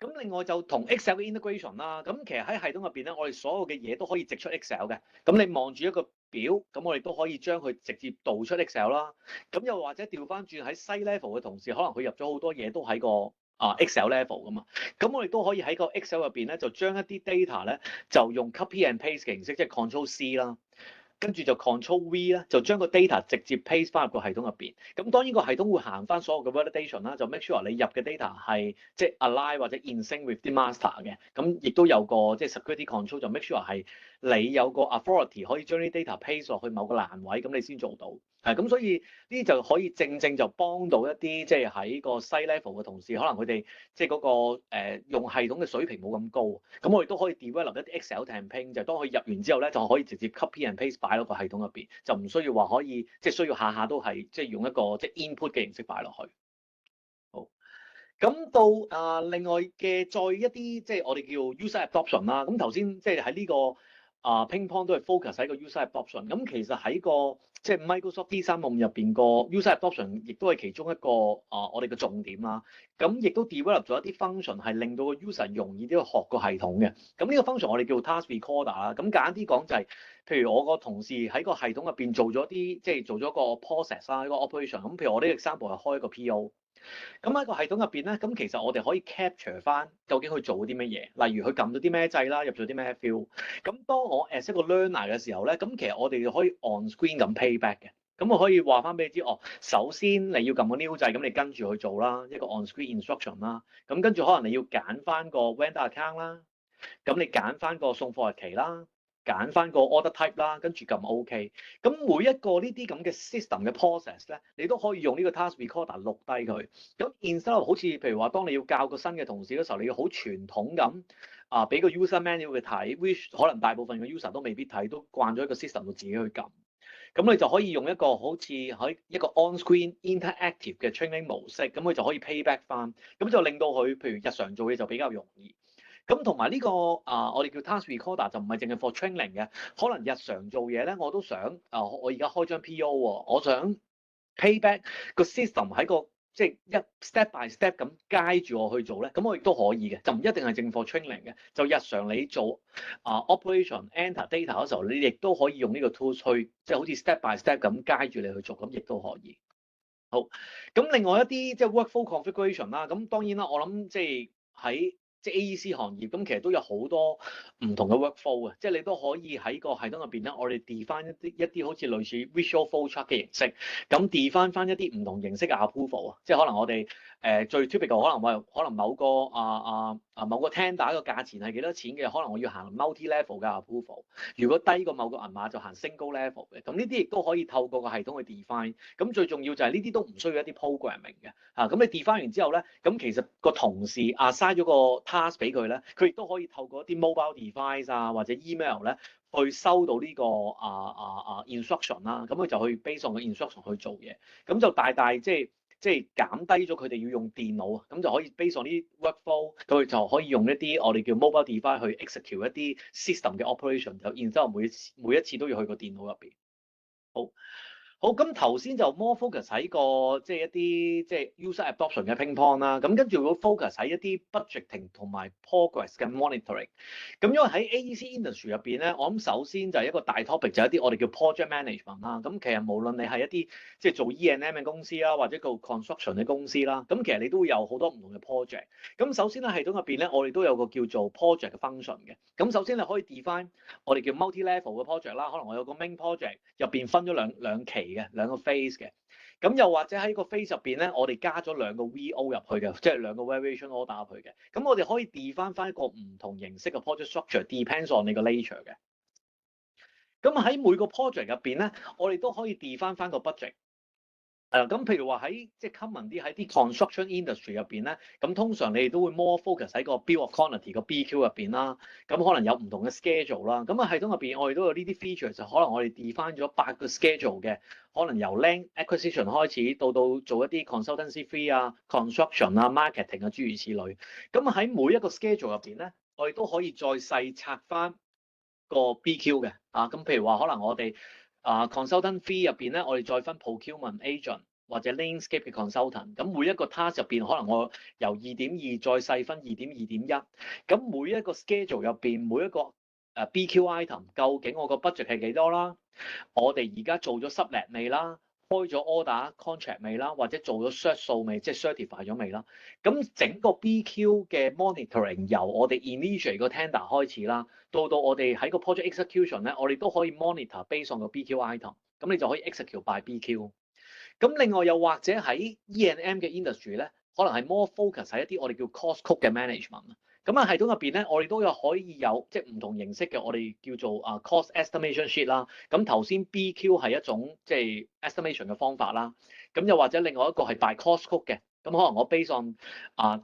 咁另外就同 Excel 嘅 integration 啦，咁其實喺系統入邊咧，我哋所有嘅嘢都可以直出 Excel 嘅。咁你望住一個表，咁我哋都可以將佢直接導出 Excel 啦。咁又或者調翻轉喺 site level 嘅同事，可能佢入咗好多嘢都喺個Excel level 噶嘛。咁我哋都可以喺個 Excel 入邊咧，就將一啲 data 咧就用 copy and paste 嘅形式，即係 Control C 啦。跟住就 Control V 咧，就將個 data 直接 paste 翻入個系統入邊。咁當然個系統會行翻所有嘅 validation 啦，就 make sure 你入嘅 data 係即係 align 或者 in sync with 啲 master 嘅。咁亦都有個即係 security control，就 make sure 係你有個 authority 可以將啲 data paste 落去某個欄位，咁你先做到。係咁，所以呢啲就可以正正就幫到一啲即係喺個 site level 嘅同事，可能佢哋即係嗰個用系統嘅水平冇咁高。咁我哋都可以 develop 一啲 Excel campaign，就當佢入完之後咧，就可以直接 copy and paste 擺落個系統入邊，就唔需要話可以即係需要下下都係即係用一個即係 input 嘅形式擺落去。好，咁到另外嘅再一啲即係我哋叫 user adoption 啦。咁頭先即係喺呢個ping pong 都係 focus 喺個 user adoption。咁其實喺個即係 Microsoft D365 入邊個 user adoption 亦都係其中一個我哋嘅重點啦。咁亦都 develop 咗一啲 function 係令到個 user 容易啲去學個系統嘅。咁呢個 function 我哋叫 task recorder 啦。咁簡單啲講就係，譬如我個同事喺個系統入邊做咗啲即係做咗個 process 啦，一個 operation。咁譬如我呢個 example 係開一個 PO。咁喺個系統入邊咧，咁其實我哋可以 capture 翻究竟佢做啲乜嘢，例如佢撳咗啲咩掣啦，入咗啲咩 field。咁當我 as 一個 learner 嘅時候咧，咁其實我哋可以 on screen 咁 payback 嘅。咁我可以話翻俾你知，首先你要撳個 new 掣，咁你跟住去做啦，一個 on screen instruction 啦。咁跟住可能你要揀翻個 vendor account 啦，咁你揀翻個送貨日期啦。揀翻個 order type 啦，跟住撳 OK。咁每一個呢啲咁嘅 system 嘅 process 咧，你都可以用呢個 task recorder 錄低佢。咁 instead of 好似譬如話，當你要教個新嘅同事嘅時候，你要好傳統咁俾個 user manual 去睇 which 可能大部分嘅 user 都未必睇，都慣咗一個 system 度自己去撳。咁你就可以用一個好似喺一個 on-screen interactive 嘅 training 模式，咁佢就可以 payback 翻，咁就令到佢譬如日常做嘢就比較容易。咁同埋呢個我哋叫 task recorder 就唔係淨係 for training 嘅，可能日常做嘢咧，我都想我而家開張 PO 喎，我想 payback 個 system 喺個即係一 step by step 咁 guide 住我去做咧，咁我亦都可以嘅，就唔一定係淨 for training 嘅，就日常你做operation enter data 嗰時候，你亦都可以用呢個 tools 去即係好似 step by step 咁 guide 住你去做，咁亦都可以。好，咁另外一啲即係 workflow configuration 啦，咁當然啦，我諗即係喺即係 AEC 行業，咁其實都有好多唔同嘅 workflow 嘅，即係你都可以喺個系統入邊咧，我哋 define 一啲好似類似 visual flowchart 嘅形式，咁 define 翻一啲唔同形式嘅 approval 啊，即係可能我哋最 typical 可能某個某個 tender 個價錢係幾多錢嘅，可能我要行 multi level 嘅 approval。如果低過某個銀碼就行 single level 嘅。咁呢啲亦都可以透過個系統去 define。咁最重要就係呢啲都唔需要一啲 programming 嘅。咁你 define 完之後咧，咁其實個同事assign咗個 task 俾佢咧，佢亦都可以透過一啲 mobile device 啊或者 email 咧去收到呢個instruction 啦。咁佢就去 base on 個 instruction 去做嘢。咁就大即係減低咗佢哋要用電腦啊，咁就可以 base on 啲 workflow，佢就可以用一啲我哋叫 mobile device 去 execute 一啲 system 嘅 operation， 就然之後每一次都要去個電腦入邊。好，咁頭先就 more focus 喺個即係一啲即係 user adoption 嘅 ping pong 啦，咁跟住會 focus 喺一啲 budgeting 同埋 progress 嘅 monitoring。咁因為喺 AEC industry 入邊咧，我諗首先就係一個大 topic 就係一啲我哋叫 project management 啦。咁其實無論你係一啲即係做 E&M 嘅公司啦，或者做 construction 嘅公司啦，咁其實你都會有好多唔同嘅 project。咁首先咧系統入邊咧，我哋都有個叫做 project 嘅 function 嘅。咁首先你可以 define 我哋叫 multi level 嘅 project 啦，可能我有個 main project 入邊分咗兩期嘅兩個 phase 嘅，咁又或者喺個 phase 入邊咧，我哋加咗兩個 VO 入去嘅，即係兩個 variation order 入去嘅，咁我哋可以 define 翻一個唔同形式嘅 project structure，depends on 你個 nature 嘅。咁喺每個 project 入邊咧，我哋都可以 define 翻個 budget。咁譬如話喺即係 common 啲喺啲 construction industry 入邊咧，咁通常你哋都會 more focus 喺個 bill of quantity 個 BQ 入邊啦，咁可能有唔同嘅 schedule 啦，咁系統入邊我哋都有呢啲 feature， 就可能我哋 define 咗8個 schedule 嘅，可能由 land acquisition 開始到做一啲 consultancy fee 啊、construction 啊、marketing 啊諸如此類。咁喺每一個 schedule 入邊咧，我哋都可以再細拆翻個 BQ 嘅，咁譬如話可能我哋consultant fee 入邊咧，我哋再分 procurement agent 或者 landscape 嘅 consultant，咁每一個 task 入邊可能我由2.2再細分2.2.1，咁每一個 schedule 入邊每一個BQ item 究竟我個 budget 係幾多啦？我哋而家做咗sublet未啦？開咗 order contract 未啦？或者做咗 cert 數未？即係 certify 咗未啦？咁整個 BQ 嘅 monitoring 由我哋 initiate 個 tender 開始啦，到我哋喺個 project execution 咧，我哋都可以 monitor based on 個 BQ item，咁你就可以 execute by BQ。咁另外又或者喺 E&M 嘅 industry 咧，可能係 more focus 喺一啲我哋叫 cost code 嘅 management。咁系統入邊咧，我哋都可以有即係唔同形式嘅，我哋叫做cost estimation sheet 啦。咁頭先 BQ 係一種即係 estimation 嘅方法啦。咁又或者另外一個係 by cost code 嘅。咁可能我 based on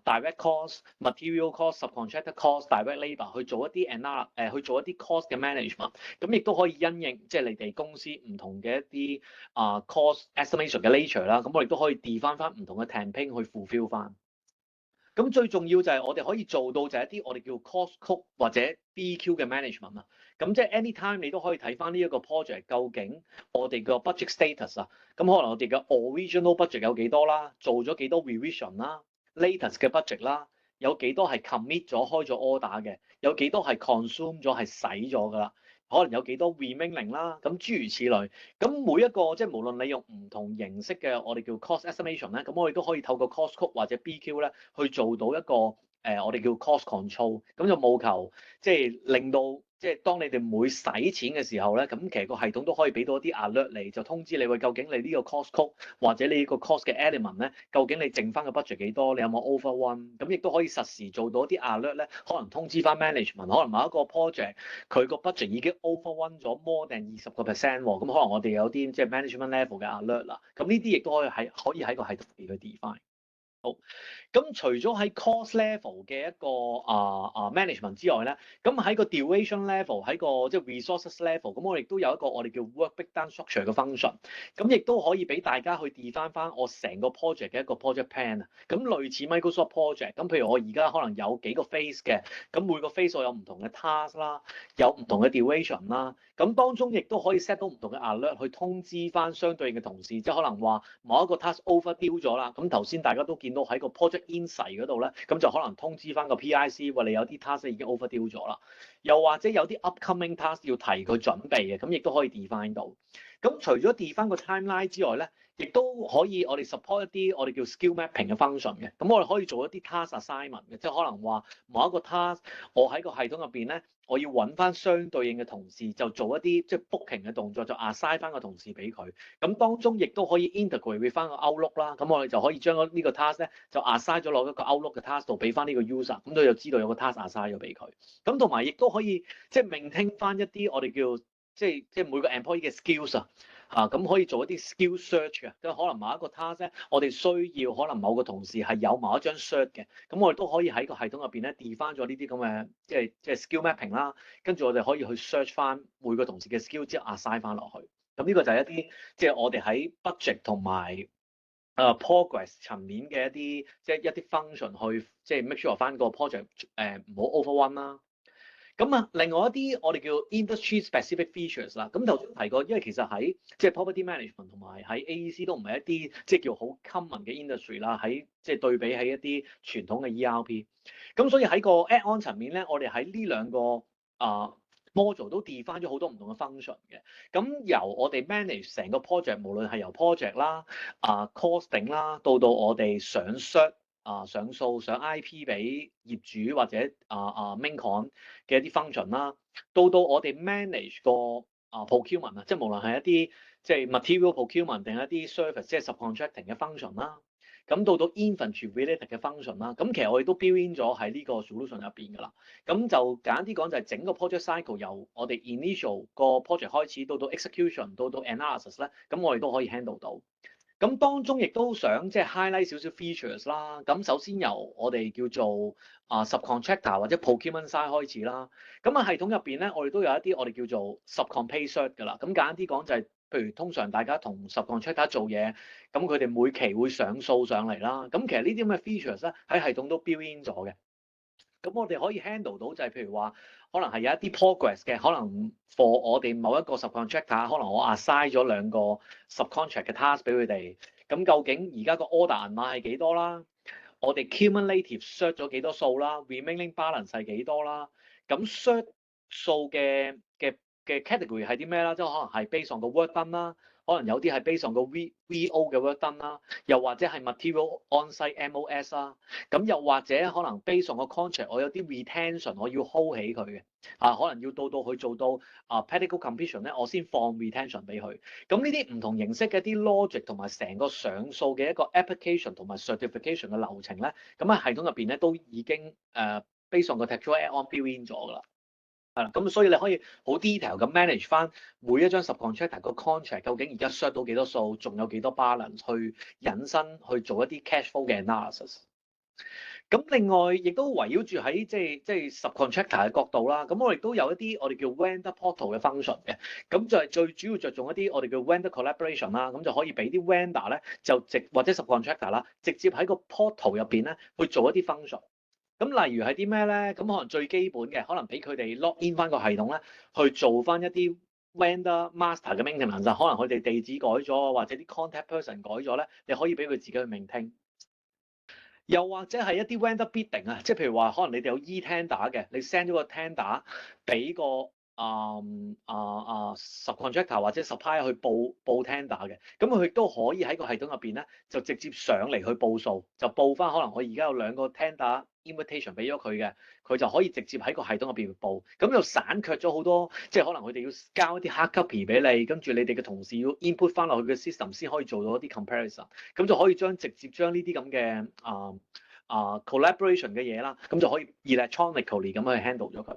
direct cost、material cost、subcontractor cost、direct labour 去做一啲去做一啲 cost 嘅 management。咁亦都可以因應即係你哋公司唔同嘅一啲cost estimation 嘅 nature 啦。咁我哋都可以 define 翻唔同嘅 campaign 去 fulfill 翻。咁最重要就係我哋可以做到就係一啲我哋叫 cost code 或者 BQ 嘅 management 啊。咁即係 anytime 你都可以睇翻呢一個 project 究竟我哋個 budget status 啊。咁可能我哋嘅 original budget 有幾多啦，做咗幾多 revision 啦 ，latest 嘅 budget 啦，有幾多係 commit 咗開咗 order 嘅，有幾多係 consume 咗係使咗㗎啦。可能有幾多 remaining 啦，咁諸如此類。咁每一個即係無論你用唔同形式嘅我哋叫 cost estimation 咧，咁我哋都可以透過 cost code 或者 BQ 咧去做到一個我哋叫 cost control。咁就務求即係令到即係當你哋每使錢嘅時候咧，咁其實個系統都可以俾到一啲 alert 你，就通知你喂，究竟你呢個 cost code 或者你呢個 cost 嘅 element 咧，究竟你剩翻個 budget 幾多？你有冇 overrun？咁亦都可以實時做到一啲 alert 咧，可能通知翻 management，可能某一個 project 佢個 budget 已經 overrun 咗 more than 20%喎，咁可能我哋有啲即係 management level 嘅 alert 啦。咁呢啲亦都可以喺個系統入邊去 define。好，咁除咗喺 cost level 嘅一個management 之外咧，咁喺個 duration level 喺個即係 resources level，咁我哋都有一個我哋叫 work breakdown structure 嘅 function，咁亦都可以俾大家去 define 翻我成個 project 嘅一個 project plan 啊。咁類似 Microsoft project，咁譬如我而家可能有幾個 phase 嘅，咁每個 phase 我有唔同嘅 task 啦，有唔同嘅 duration 啦，咁當中亦都可以 set 到唔同嘅 alert 去通知翻相對應嘅同事，即係可能話某一個 task overdue 咗啦，咁頭先大家都見到喺個 project insight 嗰度咧，咁就可能通知翻個 PIC，話你有啲 task 已經 overdue 咗啦，又或者有啲 upcoming task 要提佢準備嘅，咁亦都可以 define 到。咁除咗 define 個 timeline 之外咧，亦都可以我哋 support 一啲我哋叫 skill mapping 嘅 function 嘅。咁我哋可以做一啲 task assignment 嘅，即係可能話某一個 task 我喺個系統入邊咧，我要揾翻相對應嘅同事，就做一啲即係 booking 嘅動作，就 assign 翻個同事俾佢。咁當中亦都可以 integrate 翻個 Outlook 啦。咁我哋就可以將呢個 task 咧就 assign 咗落一個 Outlook 嘅 task 度，俾翻呢個 user，咁佢就知道有個 task assign 咗俾佢。咁同埋亦都可以即係 maintain 翻一啲我哋叫即係每個 employee 嘅 skills 咁可以做一啲 skill search 嘅，即係可能某一個 task 咧，我哋需要可能某個同事係有某一張 cert 嘅，咁我哋都可以喺個系統入邊咧 define 翻咗呢啲咁嘅即係 skill mapping 啦，跟住我哋可以去 search 翻每個同事嘅 skill 之後 assign 翻落去。咁呢個就係一啲即係我哋喺 budget 同埋progress 層面嘅一啲即係一啲 function 去即係 make sure 翻個 project 唔好 overrun 啦。咁啊，另外一啲我哋叫 industry specific features 啦。咁頭先提過，因為其實喺即係 property management 同埋喺 AEC 都唔係一啲即係叫好 common 嘅 industry 啦。喺即係對比喺一啲傳統嘅 ERP。咁所以喺個 add-on 層面咧，我哋喺呢兩個module 都 define 咗好多唔同嘅 function 嘅。咁由我哋 manage 成個 project，無論係由 project 啦、costing 啦，到我哋上 cert。上訴上 IP 俾業主或者main con 嘅一啲 function 啦，到我哋 manage 個procurement即係無論係一啲即係 material procurement 定一啲 service 即係 subcontracting 嘅 function 啦，咁到 inventory related 嘅 function 啦，咁其實我哋都 build in 咗喺呢個 solution 入邊㗎啦。咁就簡單啲講就係整個 project cycle 由我哋 initial 個 project 開始到 execution 到 analysis 咧，咁我哋都可以 handle 到。咁當中亦都想即係 highlight 少少 features 啦。咁首先由我哋叫做subcontractor 或者 procurement side 開始啦。咁系統入邊咧，我哋都有一啲我哋叫做 subcon pay cert 㗎啦。咁簡單啲講就係，譬如通常大家同 subcontractor 做嘢，咁佢哋每期會上訴上嚟啦。咁其實呢啲咁嘅 features 咧喺系統都 build in 咗嘅。咁我哋可以 handle 到就係譬如話，可能係有一啲 progress 嘅，可能 for 我哋某一個 subcontractor，可能我 assign 咗兩個 subcontract 嘅 task 俾佢哋。咁究竟而家個 order 銀碼係幾多啦？我哋 cumulative search 咗幾多數啦 ？remaining balance 係幾多啦？咁 search 數嘅 category 係啲咩啦？即係可能係 based on 個 work done 啦。可能有啲係 based on 個 VO 嘅 work done 啦，又或者係 material on-site MOS 啦，咁又或者可能 based on 個 contract， 我有啲 retention 我要 hold 起佢嘅，可能要到佢做到practical completion 咧，我先放 retention 俾佢。咁呢啲唔同形式嘅一啲 logic 同埋成個上訴嘅一個 application 同埋 certification 嘅流程咧，咁喺系統入邊咧都已經based on 個 textual add-on build in 咗㗎啦。係啦，咁所以你可以好 detail 咁 manage 翻每一張 subcontractor 個 contract 究竟而家 short 到幾多數，仲有幾多 balance 去引申去做一啲 cash flow 嘅 analysis。咁另外亦都圍繞住喺即係 subcontractor 嘅角度啦，咁我哋都有一啲我哋叫 vendor portal 嘅 function 嘅，咁就係最主要着重一啲我哋叫 vendor collaboration 啦，咁就可以俾啲 vendor 咧就或者 subcontractor 啦，直接喺個 portal 入邊咧去做一啲 function。咁例如係啲咩咧？咁可能最基本嘅，可能俾佢哋 log in 翻個系統咧，去做翻一啲 vendor master 嘅 maintenance，可能佢哋地址改咗，或者啲 contact person 改咗咧，你可以俾佢自己去 maintain。又或者係一啲 vendor bidding 即係譬如話，可能你哋有 e-tender 嘅，你 send 咗個 tender 俾個subcontractor 或者 supplier 去報 tender 嘅，咁佢亦都可以喺個系統入邊咧，就直接上嚟去報數，就報翻可能我而家有兩個 tender invitation 俾咗佢嘅，佢就可以直接喺個系統入邊報，咁就散卻咗好多，即係可能佢哋要交一啲 hard copy 俾你，跟住你哋嘅同事要 input 翻落去嘅 system 先可以做到一啲 comparison， 咁就可以直接將呢啲咁嘅collaboration 嘅嘢啦，咁就可以 electronically 咁去 handle 咗佢。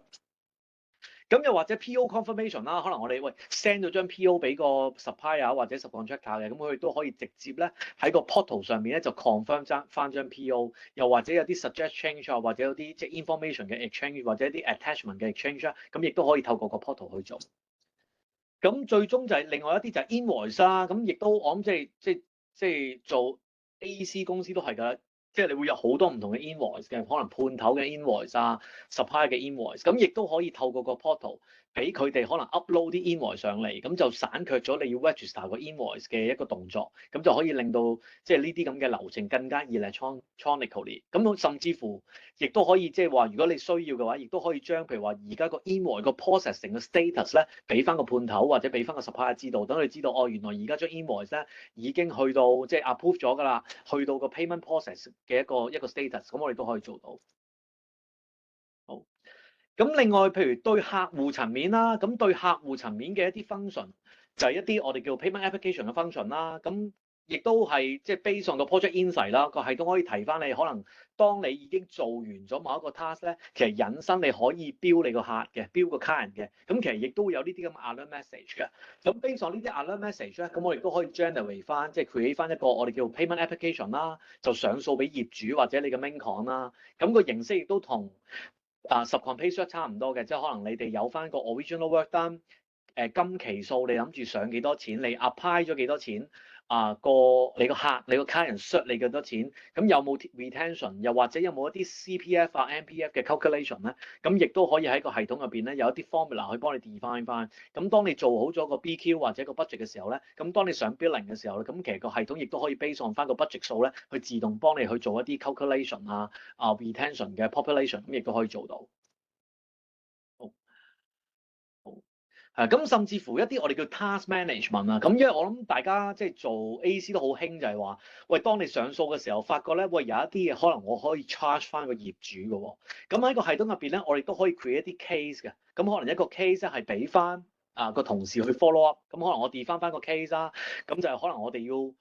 咁又或者 PO confirmation 啦，可能我哋send 咗張 PO 俾個 supplier 或者 subcontractor 嘅，咁佢哋都可以直接咧喺個 portal 上面咧就 confirm 翻張 PO， 又或者有啲 suggest change 或者有啲即係 information 嘅 exchange 或者一啲 attachment 嘅 exchange 咁亦都可以透過個 portal 去做。咁最終就係另外一啲就係 invoice 啦，咁亦都我諗即係做 AEC 公司都係㗎。即係你會有好多唔同嘅 invoice 嘅，可能判頭嘅 invoice supplier 嘅 invoice，咁亦都可以透過個 portal 俾佢哋可能 upload 啲 invoice 上嚟，咁就省卻咗你要 register 個 invoice 嘅一個動作，咁就可以令到即係呢啲咁嘅流程更加 electronically。咁甚至乎亦都可以即係話，如果你需要嘅話，亦都可以將譬如話而家個 invoice 個 processing 嘅 status 咧，俾翻個判頭或者俾翻個 supplier 知道，等佢知道哦，原來而家張 invoice 咧已經去到即係 approve 咗㗎啦，去到個 payment process 嘅一個 status，咁我哋都可以做到。好。咁另外，譬如對客戶層面啦，咁對客戶層面嘅一啲 function 就係一啲我哋叫 payment application 嘅 function 啦。咁亦都係即係 based on 個 project insight 啦，個系統可以提翻你，可能當你已經做完咗某一個 task 咧，其實引申你可以標你個客嘅，標個 client 嘅。咁其實亦都會有呢啲咁嘅 alert message 嘅。咁 based on 呢啲 alert message 咧，咁我哋都可以 generate 翻，即係 create 翻一個我哋叫 payment application 啦，就上訴俾業主或者你嘅 main con 啦。咁個形式亦都同subcon pay shot 差唔多嘅，即係可能你哋有翻個 original work done，今期數你諗住上幾多錢，你 apply 咗幾多錢，你個客你個 client shot 你幾多錢，咁有冇 retention，又或者有冇一啲 CPF MPF 嘅 calculation 咧，咁亦都可以喺個系統入邊咧有一啲 formula 去幫你 define 翻。咁當你做好咗個 BQ 或者個 budget 嘅時候咧，咁當你上 billing 嘅時候咧，咁其實個系統亦都可以 base on 翻個 budget 數咧，去自動幫你去做一啲 calculation retention 嘅 population，咁亦都可以做到。咁甚至乎一啲我哋叫 task management 啊，咁因為我諗大家即係做 AC 都好興就係話，喂，當你上訴嘅時候，發覺咧，喂，有一啲嘢可能我可以 charge 翻個業主嘅喎，咁喺個系統入邊咧，我哋都可以 create 一啲 case 嘅，咁可能一個 case 咧係俾翻個同事去 follow up，咁可能我 define 翻個 case 啦，咁就係可能我哋要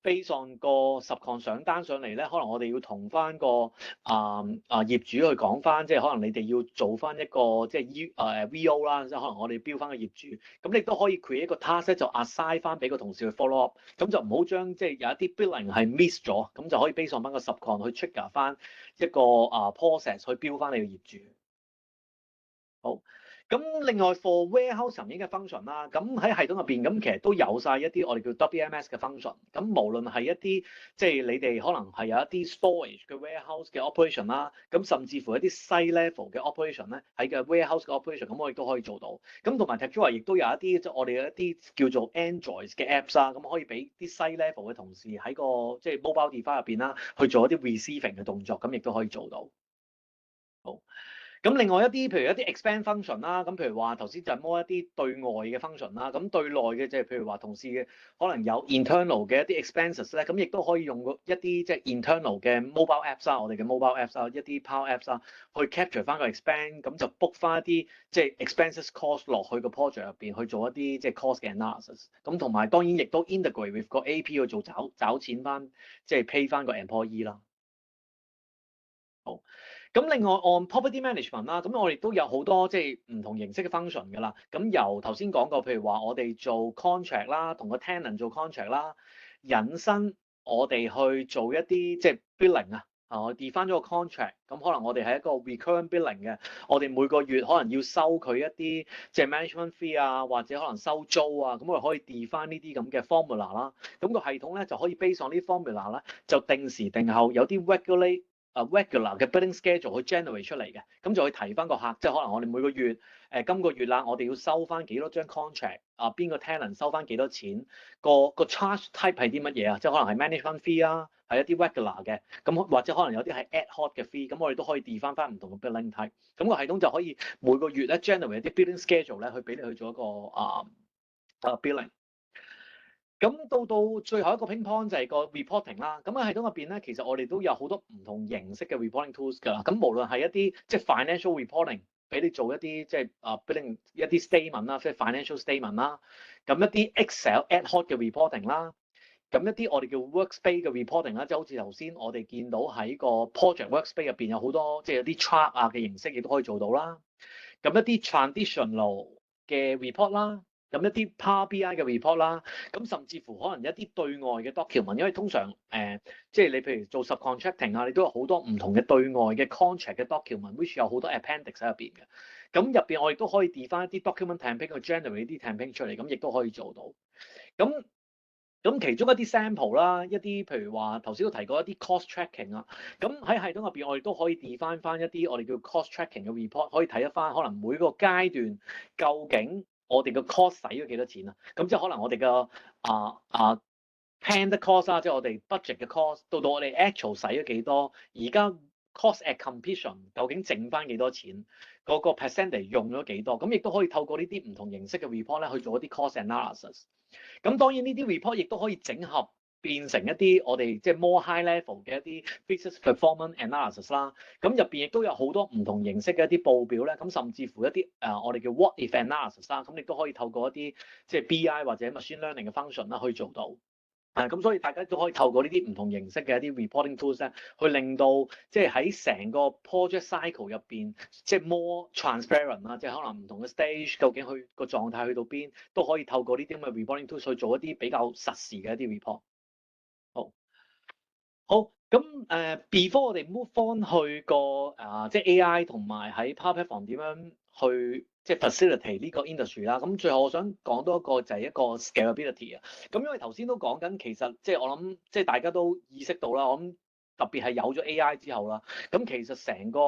based on 個 subcon 上單上嚟咧，可能我哋要同翻個業主去講翻，即係可能你哋要做翻一個即係 VO 啦，即係可能我哋標翻個業主，咁你都可以 create 一個 task 咧，就 assign 翻俾個同事去 follow up，咁就唔好將即係有一啲 billing 係 miss 咗，咁就可以 based on 翻個 subcon 去 trigger 翻一個process 去標翻你個業主。好。咁另外 for warehouse 層面嘅 function 啦，咁喺系統入邊咁其實都有晒一啲我哋叫 WMS 嘅 function。咁無論係一啲即係你哋可能係有一啲 storage 嘅 warehouse 嘅 operation 啦，咁甚至乎一啲 site level 嘅 operation 咧，喺嘅 warehouse 嘅 operation，咁我亦都可以做到。咁同埋 Tectura 亦都有一啲即係我哋有一啲叫做 Android 嘅 apps 啦，咁可以俾啲 site level 嘅同事喺個即係 mobile device 入邊啦，去做一啲 receiving 嘅動作，咁亦都可以做到。好。咁另外一啲，譬如一啲 expand function 啦，咁譬如話頭先就係摸一啲對外嘅 function 啦，咁對內嘅即係譬如話同事嘅可能有 internal 嘅一啲 expenses 咧，咁亦都可以用一啲即係 internal 嘅 mobile apps 啦，我哋嘅 mobile apps 啦，一啲 power apps 啦，去 capture 翻個 expand，咁就 book 翻一啲即係 expenses cost 落去個 project 入邊去做一啲即係 cost 嘅 analysis，咁同埋當然亦都 integrate with 個 AP 去做找錢翻，即係 pay 翻個 employee 啦。好。咁另外 on property management 啦，咁我哋都有好多即係唔同形式嘅 function 㗎啦。咁由頭先講過，譬如話我哋做 contract 啦，同個 tenant 做 contract 啦，引申我哋去做一啲即係 billing 啊，我 define 咗個 contract，咁可能我哋係一個 recurrent billing 嘅，我哋每個月可能要收佢一啲即係 management fee 啊，或者可能收租啊，咁我哋可以 define 呢啲咁嘅 formula 啦。咁個系統咧就可以 based on 呢啲 formula 咧，就定時定候有啲 regular 嘅 billing schedule 去 generate 出嚟嘅，咁就去提翻個客，即係可能我哋每個月今個月啦，我哋要收翻幾多張 contract 邊個 tenant 收翻幾多錢，個 charge type 係啲乜嘢啊？即係可能係 management fee 啊，係一啲 regular 嘅，咁或者可能有啲係 ad hoc 嘅 fee，咁我哋都可以 define 翻唔同嘅 billing type，咁個系統就可以每個月咧 generate 啲 billing schedule 咧，去俾你去做一個billing。咁到最後一個 pain point 就係個 reporting 啦。咁喺系統入邊咧，其實我哋都有好多唔同形式嘅 reporting tools 㗎啦。咁無論係一啲即係 financial reporting，俾你做一啲即係billing 一啲 statement 啦，即係 financial statement 啦。咁一啲 Excel ad hoc 嘅 reporting 啦。咁一啲我哋叫 workspace 嘅 reporting 啦，即係好似頭先我哋見到喺個 project workspace 入邊有好多即係有啲 chart 嘅形式，亦都可以做到啦。咁一啲 traditional 嘅 report 啦。咁一啲 Power BI 嘅 report 啦，咁甚至乎可能一啲對外嘅 document，因為通常即係你譬如做 subcontracting 你都有好多唔同嘅對外嘅 contract 嘅 document，which 有好多 appendix 喺入邊嘅。咁入邊我亦都可以 define 一啲 document template 去 generate 啲 template 出嚟，咁亦都可以做到。咁咁其中一啲 sample 啦，一啲譬如話頭先都提過一啲 cost tracking 啊，咁喺系統入邊我哋都可以 define 翻一啲我哋叫 cost tracking 嘅 report，可以睇得翻可能每個階段究竟我哋嘅 cost 使咗幾多錢啊？咁即係可能我哋嘅planned cost 啦，即係我哋 budget 嘅 cost，到我哋 actual 使咗幾多，而家 cost at completion 究竟剩翻幾多錢，嗰個 percentage 用咗幾多，咁亦都可以透過呢啲唔同形式嘅 report 咧去做一啲 cost analysis。咁當然呢啲 report 亦都可以整合變成一啲我哋即係 more high level 嘅一啲 business performance analysis 啦。咁入邊亦都有好多唔同形式嘅一啲報表咧。咁甚至乎一啲我哋叫 what if analysis 啦。咁亦都可以透過一啲即係 BI 或者 machine learning 嘅 function 啦去做到。咁所以大家都可以透過呢啲唔同形式嘅一啲 reporting tools 咧，去令到即係喺成個 project cycle 入邊，即係 more transparent 啦，即係可能唔同嘅 stage 究竟佢個狀態去到邊，都可以透過呢啲咁嘅 reporting tools 去做一啲比較實時嘅一啲 report。好，咁before 我哋 move on 去個即係 AI 同埋喺 Power Platform 點樣去即係 facilitate 呢個 industry 啦。咁最後我想講多一個就係一個 scalability 啊。咁因為頭先都講緊，其實即係我諗即係大家都意識到啦。我諗特別係有咗 AI 之後啦，咁其實成個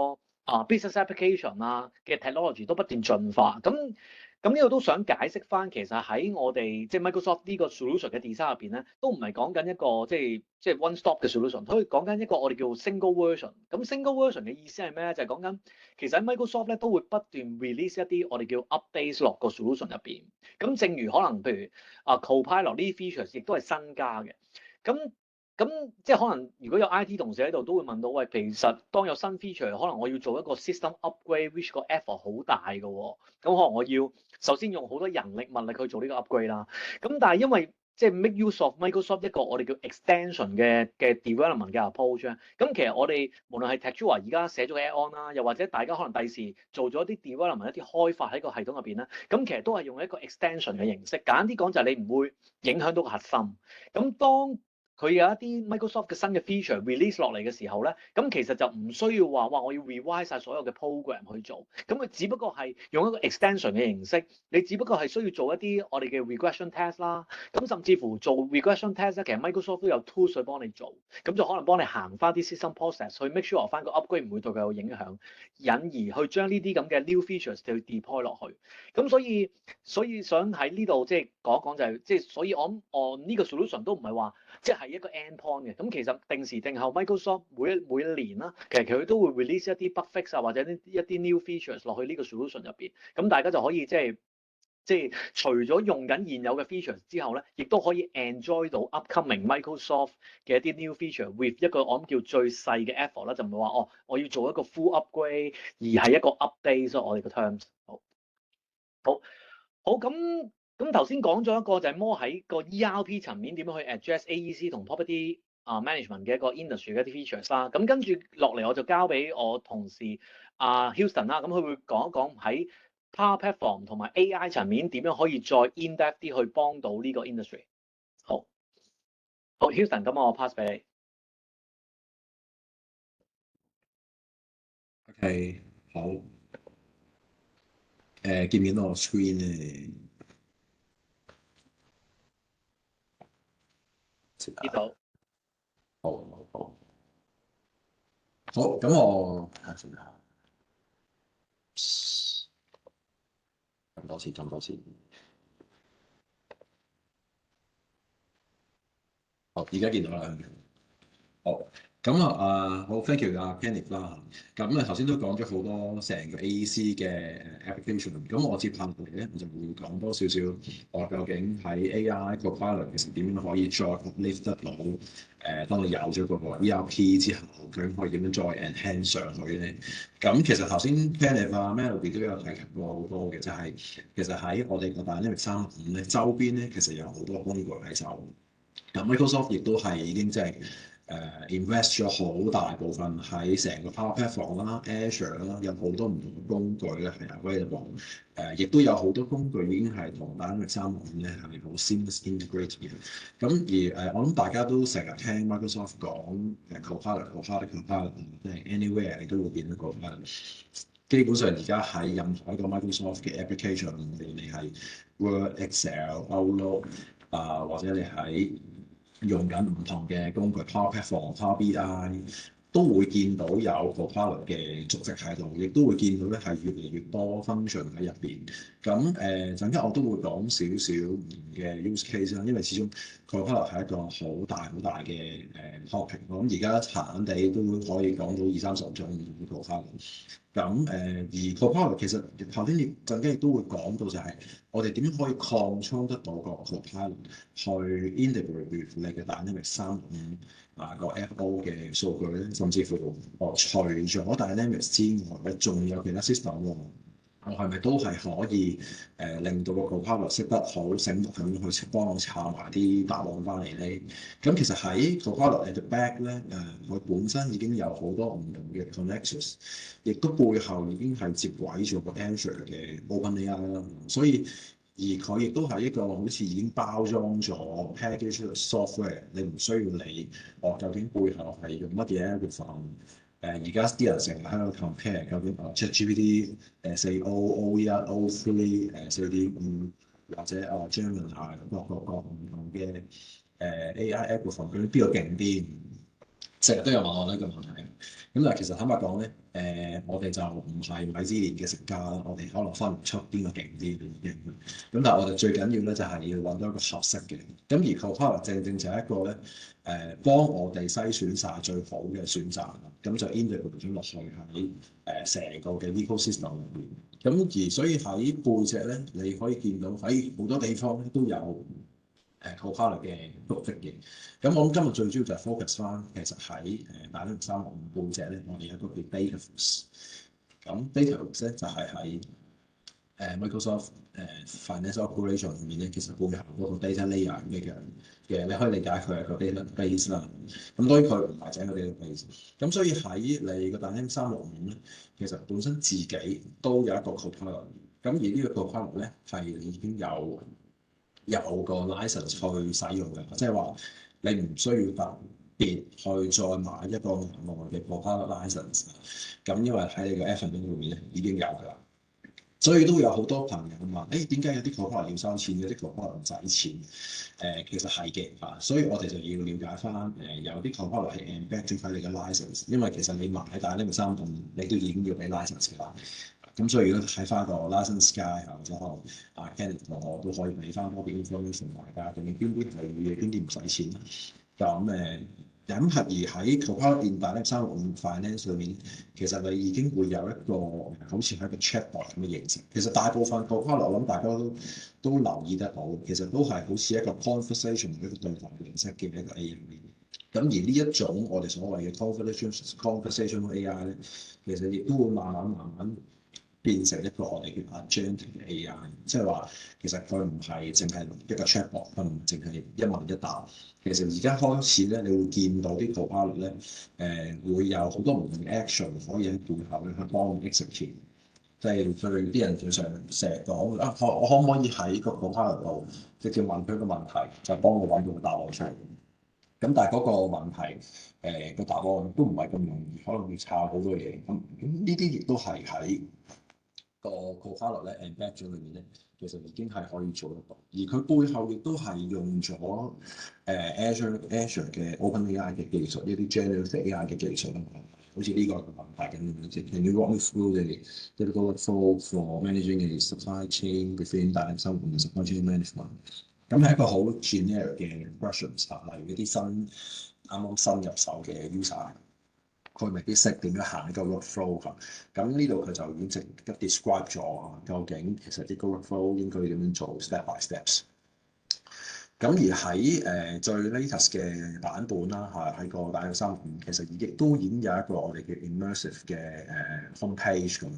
business application 啊嘅 technology 都不斷進化。咁呢度都想解釋翻，其實喺我哋即係 Microsoft 呢個 solution 嘅 design 入邊咧，都唔係講緊一個即係 one stop 嘅 solution，可以講緊一個我哋叫 single version。咁 single version 嘅意思係咩咧？就係講緊其實喺 Microsoft 咧都會不斷 release 一啲我哋叫 updates 落個 solution 入邊。咁正如可能譬如Copilot 呢啲 features 亦都係新加嘅。咁即係可能如果有 IT 同事喺度，都會問到喂，其實當有新 feature，可能我要做一個 system upgrade，which 個 effort 好大嘅喎。咁可能我要首先用好多人力物力去做呢個 upgrade 啦。咁但係因為即係 make use of Microsoft 一個我哋叫 extension 嘅 development 嘅 approach 咧。咁其實我哋無論係 Textura 而家寫咗個 add-on 啦，又或者大家可能第時做咗啲 development 一啲開發喺個系統入邊咧，咁其實都係用一個 extension 嘅形式。簡單啲講就係你唔會影響到個核心。咁當佢有一啲 Microsoft 嘅新嘅 feature release 落嚟嘅時候咧，咁其實就唔需要話哇我要 revise 曬所有嘅 program 去做，咁佢只不過係用一個 extension 嘅形式，你只不過係需要做一啲我哋嘅 regression test 啦，咁甚至乎做 regression test 咧，其實 Microsoft 都有 tools 去幫你做，咁就可能幫你行翻啲 system process 去 make sure 翻個 upgrade 唔會對佢有影響，引而去將呢啲咁嘅 new features 去 deploy 落去。咁所以想喺呢度即係講一講就係即係所以我諗呢個 solution 都唔係話即係一個 endpoint 嘅。咁其實定時定候 Microsoft 每一年啦，其實佢都會 release 一啲 bug fix 啊，或者一啲 new features 落去呢個 solution 入邊。咁大家就可以即係除咗用緊現有嘅 features 之後咧，亦都可以 enjoy 到 upcoming Microsoft 嘅一啲 new feature with 一個我諗叫最細嘅 effort 啦，就唔係話我要做一個 full upgrade，而係一個 update 咯。我哋個 terms 好咁頭先講咗一個就係 more 喺個 ERP 層面點樣去 address AEC 同 property management 嘅一個 industry 嘅一啲 features 啦。咁跟住落嚟我就交俾我同事Houston 啦，咁佢會講一講喺 Power Platform 同埋 AI 層面點樣可以再 in-depth 啲去幫到呢個 industry。好 Houston，咁我 pass 俾你。OK， 好。見唔見到我 screen 咧？呢度。好，咁我睇下先嚇。咁多次。好，而家見到啦。好。咁好 thank you Kenneth 啦。咁頭先都講咗好多成個 AEC 嘅 application。咁我接下嚟咧，我就會講多少少我究竟喺 AI Copilot 其實點樣可以再 uplift 得到當你有咗嗰個 ERP 之後，究竟可以點樣再 enhance 上去咧？咁其實頭先 Kenneth Melody 都有提及過好多嘅，就係其實喺我哋個 Dynamics 365咧周邊咧，其實有好多工具喺手。咁 Microsoft 亦都係已經即係invest 咗好大部分喺成個 Power Platform 啦、Azure 啦，有好多唔同嘅工具咧係 available。亦都有好多工具已經係同 Dynamics 365咧係好 seamless integrate 嘅。咁而我諗大家都成日聽 Microsoft 講Copilot，即係 anywhere 你都會見到 Copilot。基本上而家喺任何一個 Microsoft 嘅 application，你係 Word、Excel、Outlook。或者你喺用緊唔同嘅工具 Power Platform、Power BI。都會見到有 Copilot 嘅足跡喺度，亦都會見到咧係越嚟越多 function 喺入邊。咁陣間我都會講少少唔同嘅 use case 啦，因為始終 Copilot 係一個好大嘅topic。我諗而家閒閒地都可以講到20-30種唔同嘅 Copilot。咁而 Copilot 其實頭先陣間亦都會講到就係我哋點樣可以control得到個 Copilot 去 integrate with 你嘅 Dynamics 365個 FO 嘅數據咧，甚至乎除咗 Dynamics 之外咧，仲有其他 system 喎。我係咪都係可以令到個 Copilot 識得好醒目咁去幫我查埋啲答案翻嚟咧？咁其實喺 Copilot at the back 咧，佢本身已經有好多唔同嘅 connections， 亦都背後已經係接軌咗個 Azure 嘅 OpenAI 啦，所以而佢亦都係一個好似已經包裝咗 package software， 你唔需要理究竟背後係用乜嘢 algorithm。而家啲人成日喺度 compare 究竟ChatGPT 4.0、O1、O3、4.5或者Gemini各唔同嘅AI algorithm，究竟邊個勁啲？成日都有問我呢個問題。咁但係其實坦白講咧，我哋就唔係米芝蓮嘅食家啦，我哋可能分唔出邊個勁啲嘅。咁但係我哋最緊要咧就係要揾到一個合適嘅。咁而 Copilot 正就係一個咧幫我哋篩選晒最好嘅選擇，咁就 integrate 咗落去喺成個嘅 ecosystem 入邊。咁而所以喺背脊咧，你可以見到喺好多地方咧都有Copilot 嘅足跡嘅。咁我諗今日最主要就係 focus 翻，其實喺Dynamics 365背脊咧，我哋有個叫 Dataverse。咁 Dataverse 咧就係喺Microsoft Finance Operation 入面咧，其實背後嗰個 data layer 嘅，你可以理解佢係個 database 啦。咁當然佢唔係整個 database。咁所以喺你個 Dynamics 365咧，其實本身自己都有一個 Copilot。咁而呢個 Copilot咧係已經有個 license 去使用嘅，即係話你唔需要特別去再買一個額外嘅 Copilot license。咁因為喺你個 F&B 裏面咧已經有㗎啦。所以都有好多朋友問：點解有啲 Copilot 要收錢，有啲 Copilot 唔使錢？其實係嘅，所以我哋就要了解翻有啲 Copilot 係 embed 咗喺你嘅 license， 因為其實你買Dynamics 365你都已經要俾 license 㗎啦。咁所以如果睇翻個 license guide 或者可能Kenneth 同我都可以俾翻多啲 information 大家，究竟邊啲係要，邊啲唔使錢。咁而喺 Copilot in Dynamics 365 Finance 裏面，其實你已經會有一個好似係一個 chatbot 咁嘅形式。其實大部分 Copilot 我諗大家都留意得到，其實都係好似一個 conversation 一個對話形式嘅一個 AI。咁而呢一種我哋所謂嘅 conversational AI 咧，其實亦都會慢慢變成一個我哋叫 agentic 嘅 AI， 即係話其實佢唔係淨係一個 chatbot， 佢唔淨係一問一答。其實而家開始咧，你會見到啲 Copilot 咧，會有好多唔同嘅 action 可以喺背後咧去幫你 execute。即係對啲人最常成日講我可唔可以喺個 Copilot 度直接問佢一個問題，就幫我揾到個答案出嚟？咁但係嗰個問題個答案都唔係咁容易，可能要查好多嘢。咁呢啲亦都係喺個 Copilot 咧 embed 咗裏面咧，其實已經係可以做得到，而佢背後亦都係用咗Azure 嘅 OpenAI 嘅技術，一啲 generative AI 嘅技術啦。好似呢個問題咁，Can you walk me through the typical workflow for managing a supply chain within Dynamics 365 supply chain management？ 咁係一個好 generic 嘅 questions， 例如一啲啱啱新入手嘅 user。佢未必識點樣行呢個 workflow 㗎，咁呢度佢就已經直接 describe 咗究竟其實呢個 workflow 應該點樣做 step by steps。咁而喺最 latest 嘅版本啦，喺個Dynamics 365其實亦都已經有一個我哋叫 immersive 嘅home page 咁。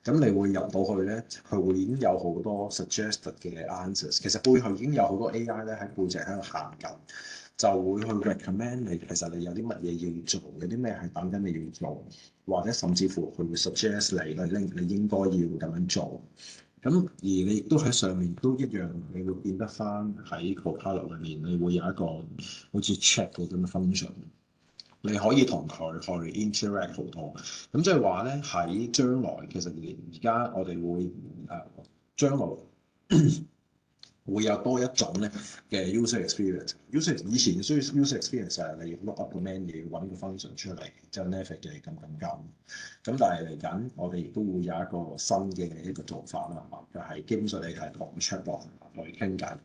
咁你會入到去咧，佢會已經有好多 suggested 嘅 answers。其實背後已經有好多 AI 咧喺背脊喺度行緊。就會去 recommend 你，其實你有啲乜嘢要做，有啲咩係等緊你要做，或者甚至乎佢會 suggest 你應該要咁樣做。咁而你亦都喺上面都一樣，你會見得翻喺 Copilot 裏面，你會有一個好似 chat 嗰種嘅 function，你可以同佢去 interact 好多。咁即係話咧，喺將來其實而家我哋會將來會有多一種咧嘅 user experience。以前嘅 user experience 係你要 look up 個 menu 揾個 function 出嚟，之後 navigate 撳。咁但係嚟緊，我哋亦都會有一個新嘅一個做法啦，就係基本上你係同 chatbot 去傾偈。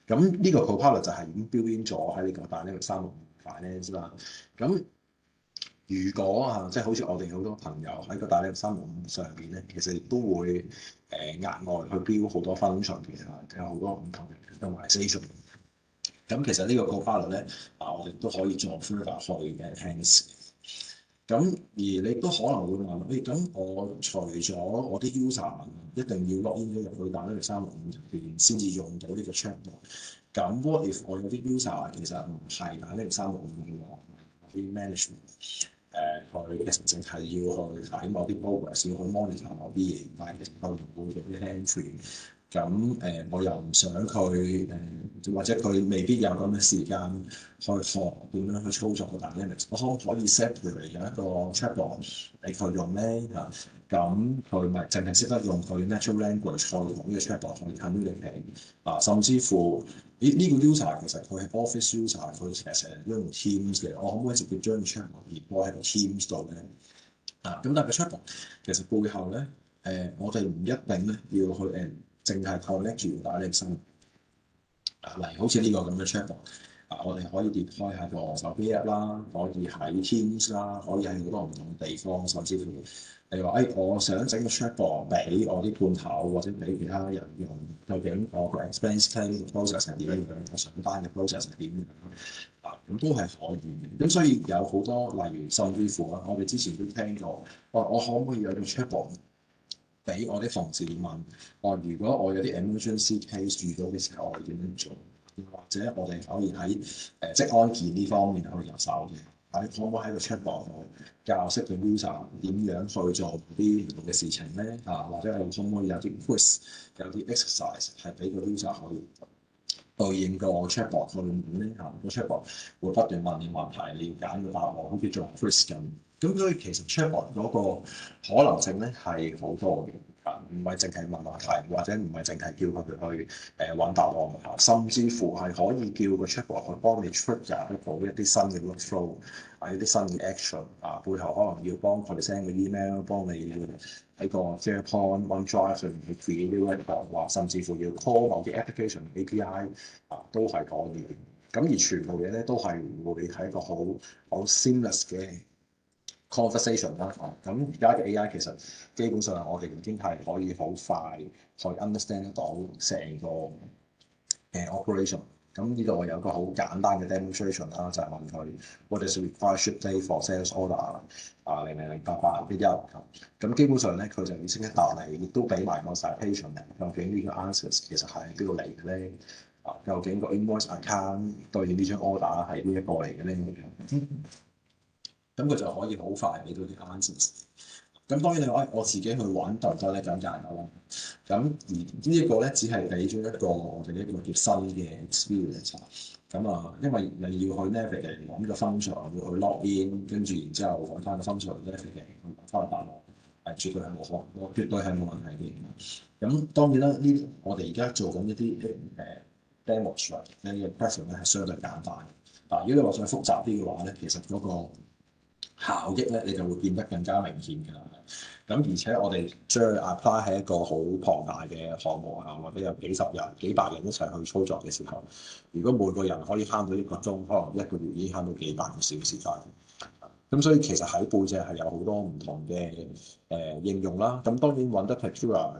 咁呢個 Copilot 就係已經 build in 咗喺呢個 Dynamics 365 Finance 啦。咁如果即係好似我哋好多朋友喺個 Dynamics 365上邊咧，其實亦都會額外去 build 好多 function 嘅，有好多唔同嘅 customization。咁其實呢個 Copilot 咧，我哋都可以做 further 去嘅 enhance。咁而你都可能會問，咁我除咗我啲 user 一定要 log in 咗入去Dynamics 365入邊先至用到呢個 chatbot。咁 what if 我有啲 user 其實唔係Dynamics 365嘅啲 management？佢其實淨係要去睇某啲 progress，要去 monitor 某啲嘢，但係其實佢唔會做啲 entry。咁我又唔想佢或者佢未必有咁嘅時間去學點樣去操作個 Dynamics。我可唔可以 set 佢嚟有一個 chatbot 俾佢用咧？咁佢咪淨係識得用佢 natural language 去同呢個 chatbot 去 communicate。甚至乎呢個 user 其實佢係 office user，佢成日都用 Teams 嘅，我可唔可以直接將個 chatbot 移過喺個 Teams 度咧？咁但係個 chatbot 其實背後咧，我哋唔一定咧要去淨係 connect 住Dynamics 365。例如好似呢個咁嘅 chatbot，我哋可以 deploy 喺個手機 app 啦，可以喺 Teams 啦，可以喺好多唔同嘅地方，甚至乎你話我想整個 chatbot 俾我啲判頭或者俾其他人用，究竟我個 expense claim process 係點樣？我上單嘅 process 係點樣？咁都係可以嘅。咁所以有好多例如甚至乎我哋之前都聽過，我可唔可以有個 chatbot 俾我啲同事問，如果我有啲 emergency case 遇到嘅時候，我點樣做？或者我哋可以喺職安健呢方面去入手嘅。可唔可以喺個 chatbot 度教識個 user 點樣去做啲唔同嘅事情咧？或者係可唔可以有啲 quiz、有啲 exercise 係俾個 user 可以對應個 chatbot 去練咧？個 chatbot 會不斷問你問題，你要揀個答案，好似做 quiz 咁。咁所以其實 chatbot 嗰個可能性咧係好多嘅，唔係淨係問問題，或者唔係淨係叫佢哋去揾答案，甚至乎係可以叫個 chatbot 去幫你 trigger 到一啲新嘅 workflow，一啲新嘅 action，背後可能要幫佢哋 send 個 email，幫你喺個 SharePoint、OneDrive 上面去 create 啲 report，或甚至乎要 call 某啲 application API，都係可以。咁而全部嘢咧都係會係一個好 seamless 嘅 conversation 啦。咁而家嘅 AI 其實基本上我哋已經係可以好快去 understand 得到成個operation。咁呢度我有個好簡單嘅 demonstration 啦，就係問佢 What is required ship date for sales order 0008811。咁基本上咧佢就要識得答你，亦都俾埋個 citation，究竟呢個 answers 其實係邊度嚟嘅咧？究竟個 invoice account 對應呢張 order 係邊一個嚟嘅咧？咁佢就可以好快俾到啲 answers。咁當然你話我自己去揾就得咧，咁簡單啦。咁而呢一個咧，只係俾咗一個我哋一個叫新嘅 experience。咁因為你要去 navigate 揾個 function，要去 log in，跟住然之後揾翻個 function navigate，揾翻個答案，絕對係冇可能，絕對係冇問題嘅。咁當然啦，我哋而家做緊一啲demo 出嚟，呢個 platform 咧係相對簡單。如果你話再複雜啲嘅話咧，其實嗰個效益咧，你就會變得更加明顯㗎啦。咁而且我哋將 apply 喺一個好龐大嘅項目或者有幾十人、幾百人一齊去操作嘅時候，如果每個人可以慳到1個鐘，可能1個月已經慳到幾百個小時間。咁所以其實喺背脊係有好多唔同嘅應用啦。咁當然揾得 Pagura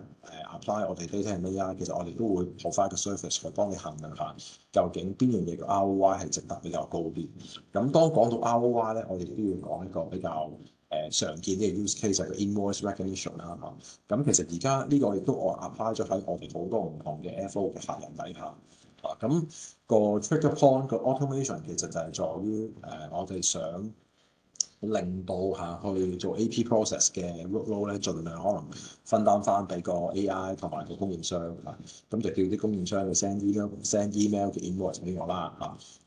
apply 我哋 data and AI，其實我哋都會 provide 個 service 去幫你衡量下究竟邊樣嘢嘅 ROI 係值得比較高啲。咁當講到 ROI 咧，我哋都要講一個比較常見啲嘅 use case 係個 invoice recognition 啦。咁其實而家呢個亦都我 apply 咗喺我哋好多唔同嘅 FO 嘅客人底下。咁個 trigger point 個 automation 其實就係在於我哋想令到去做 AP process 嘅 workload 咧，盡量可能分擔翻俾個 AI 同埋個供應商咁就叫啲供應商去 send email 嘅 invoice 俾我啦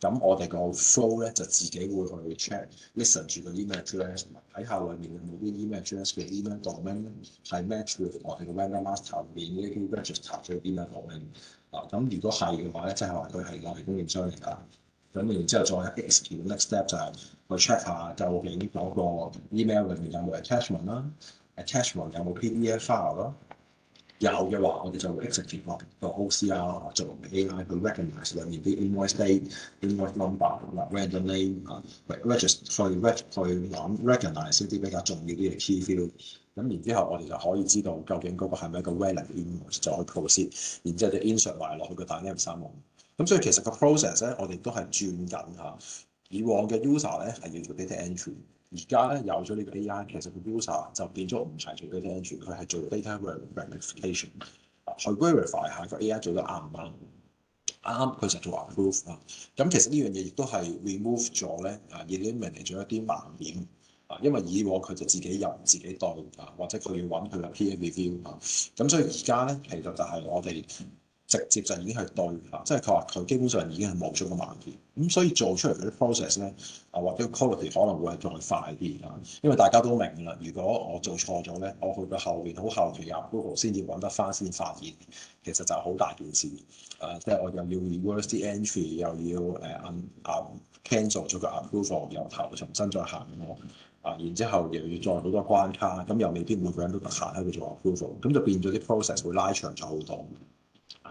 咁我哋個 flow 咧就自己會去 check listen 住個 email address，睇下裏面有冇啲 email address 嘅 email domain 係 match with 我哋嘅 vendor master 入面呢啲 register 咗 email domain 咁如果係嘅話咧，即係話佢係我哋供應商嚟㗎。咁然之後再 execute next step 就係去 check 下究竟嗰個 email 裏面有冇 attachment 啦 ，attachment 有冇 PDF file 咯，有嘅話我哋就會 execute 個 OCR 做 AI 去 recognize 裏面啲 invoice date、invoice number、vendor name 去諗 recognize 一啲比較重要啲嘅 key field。咁然之後我哋就可以知道究竟嗰個係咪一個 valid invoice，就去 proceed，然之後就 insert 埋落去個 dynamic 3網。咁所以其實個 process 咧，我哋都係轉緊以往嘅 user 咧係要做 data entry， 而家咧有咗呢個 AI， 其實個 user 就變咗唔係做 data entry， 佢係做 data verification， 去 verify 下個 AI 做得啱唔啱，啱佢就做 approve 咁其實呢樣嘢亦都係 remove 咗咧eliminate 咗一啲盲點因為以往佢就自己入自己對或者佢要揾佢嘅 peer review 咁所以而家咧其實就係我哋直接就已經係對即係佢話佢基本上已經係冇咗個盲點，咁所以做出嚟嗰啲 process 咧或者 quality 可能會係再快啲因為大家都明啦，如果我做錯咗咧，我去到後邊好後期 approval 先至揾得翻先發現，其實就好大件事即係我又要 reverse 啲 entry， 又要cancel 咗個 approval， 由頭重新再行然之後又要再好多關卡，咁又未必每個人都得閒喺度做 approval， 咁就變咗啲 process 會拉長咗好多。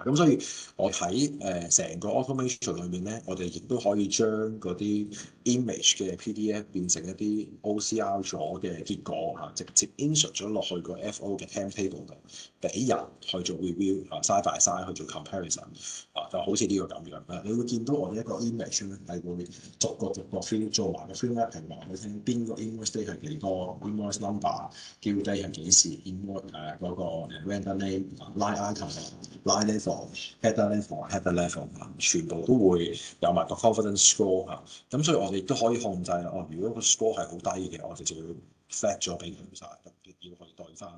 咁所以我睇成個 automation 裏面咧，我哋亦都可以將嗰啲 image 嘅 PDF 變成一啲 OCR 咗嘅結果直接 insert 咗落去個 FO 嘅 timetable 度，俾人去做 review side by side 去做 comparison 就好似呢個咁樣你會見到我哋一個 image 咧係會逐個 field 做埋個 field mapping 話俾你聽邊個 invoice date 係幾多 ，invoice number、due date 係幾時 ，invoice 嗰個 vendor name、line item、line level、header level 全部都會有埋個 confidence score 咁所以我哋亦都可以控制如果個 score 係好低嘅，我哋就要 flag 咗俾佢晒，特別要去對翻。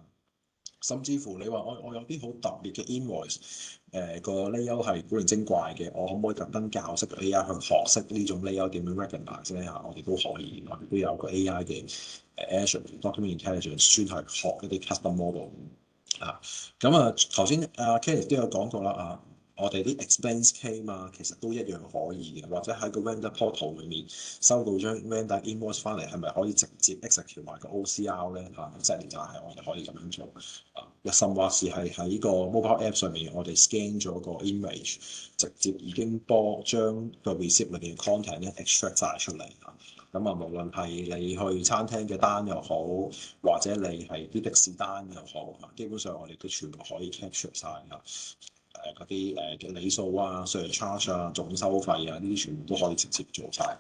甚至乎你話我有啲好特別嘅 invoice，個 layout 係古靈精怪嘅，我可唔可以特登教識個 AI 去學識呢種 layout 點樣 recognize 咧我哋都可以，我哋都有個 AI 嘅Azure Document Intelligence 專係學一啲 custom model 咁頭先Kenneth 都有講過啦我哋啲 expense claim 其實都一樣可以嘅，或者喺個 vendor portal 裏面收到張 vendor invoice 翻嚟，係咪可以直接 execute 埋個 OCR 咧即係就係我哋可以咁樣做甚或是係喺個 mobile app 上面，我哋 scan 咗個 image， 直接已經將個 receipt 裏邊嘅 content 咧 extract 晒出嚟無論係你去餐廳嘅單又好，或者你係啲的士單又好基本上我哋都全部可以 capture 晒嗰啲嘅理數surcharge 總收費呢啲全部都可以直接做晒。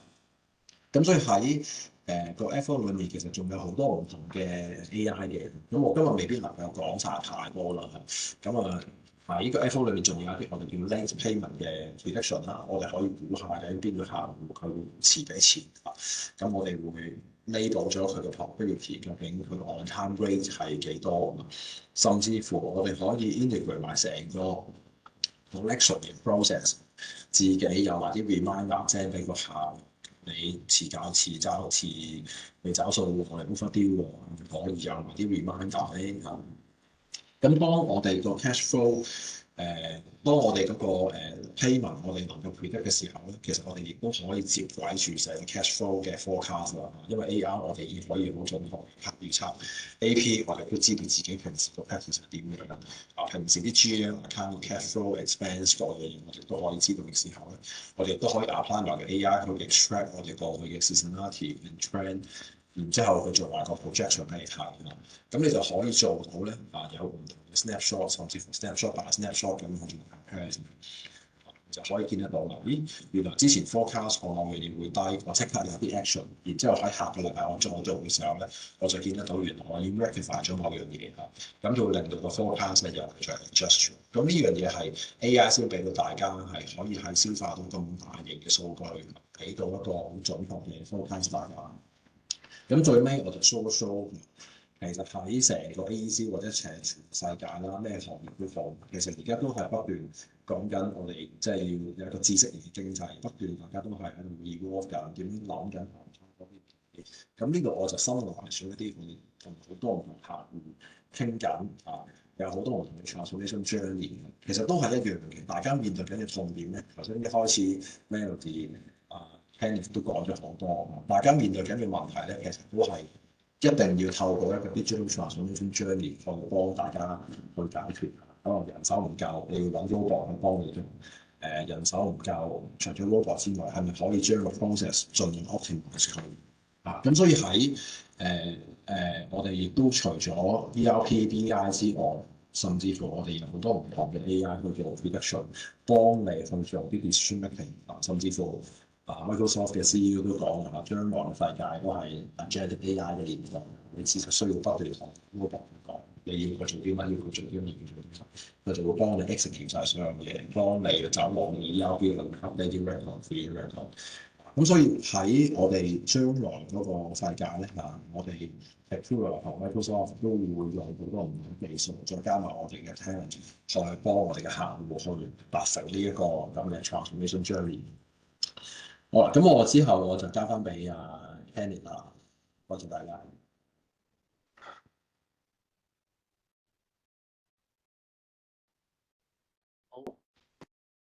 咁所以喺個 FO 裏面其實仲有好多唔同嘅 AI 嘅，咁我今日未必能夠講晒太多啦。咁喺呢個 FO 裏面仲有一啲我哋叫 late payment 嘅 prediction 我哋可以估下喺邊個客戶佢會遲幾錢咁我哋會 label 咗佢個 probability 究竟佢個 on time rate 係幾多甚至乎我哋可以 integrate 埋成個 collection 嘅 process， 自己有埋啲 reminder send 俾個客，你遲未找數我哋 overdue 可以有埋啲 reminder 咧咁當我哋個 cash flow 當我哋嗰個payment 我哋能夠 predict 嘅時候咧，其實我哋亦都可以接軌住成個 cash flow 嘅 forecast 因為 AR 我哋已經可以好準確預測 AP 我哋都知道自己平時個 pattern 係點樣平時啲 GM account cash flow expense 嗰嘅嘢我哋都可以知道嘅時候咧，我哋都可以 apply 埋個 AI 去 extract 我哋過去嘅 seasonality and trend。然之後佢做埋個 projection 俾你睇咁你就可以做到咧有唔同嘅 snapshot， 甚至乎 snapshot by snapshot 咁去做 comparison， 就可以見得到啦。原來之前 forecast 我嘅嘢會低，我即刻有啲 action， 然之後喺下個禮拜我再做嘅時候咧，我就見得到原來我已經 rectify 咗某樣嘢咁就會令到個 forecast 又再 adjust。咁呢樣嘢係 AI 先俾到大家係可以係消化到咁大型嘅數據，俾到一個好準確嘅 forecast 大家。咁最尾我就 show 其實喺成個 AEC 或者成全世界啦，咩行業都放，其實而家都係不斷講緊我哋即係要有一個知識型嘅經濟，不斷大家都係喺度 evolve 緊，點樣諗緊行業嗰邊嘢。咁呢度我就深入埋咗一啲我哋同好多唔同客戶傾緊啊，有好多唔同嘅 transformation journey，其實都係一樣嘅。大家面對緊嘅痛點咧，頭先一開始 Melody Kenneth 都講咗好多，大家面對緊嘅問題咧，其實都係一定要透過一個 digital transformation journey 去幫大家去解決。可能人手唔夠，你要揾 robot 去幫你做。人手唔夠，除咗 robot 之外，係咪可以將個 process 盡量 optimize 佢？咁所以喺我哋亦都除咗 ERP、BI 之外，甚至乎我哋有好多唔同嘅 AI 去做 prediction，幫你去做啲 decision making，甚至乎Microsoft 嘅 CEO 都講㗎啦，將來嘅世界都係 agentic AI 嘅年代，你只係需要不斷同 robot 講，你要佢做啲乜，要佢做啲乜，要做啲乜，佢就會幫你 execute 曬所有嘢，幫你走往 ERP 嘅輪級，呢啲 record、free record。咁所以喺我哋將來嗰個世界咧，我哋 Accenture 同 Microsoft 都會用好多唔同技術，再加埋我哋嘅 talent，再幫我哋嘅客戶去達成呢一個咁嘅 transformation journey。好啦，咁我之後我就交翻俾Kenneth 啦，多謝大家。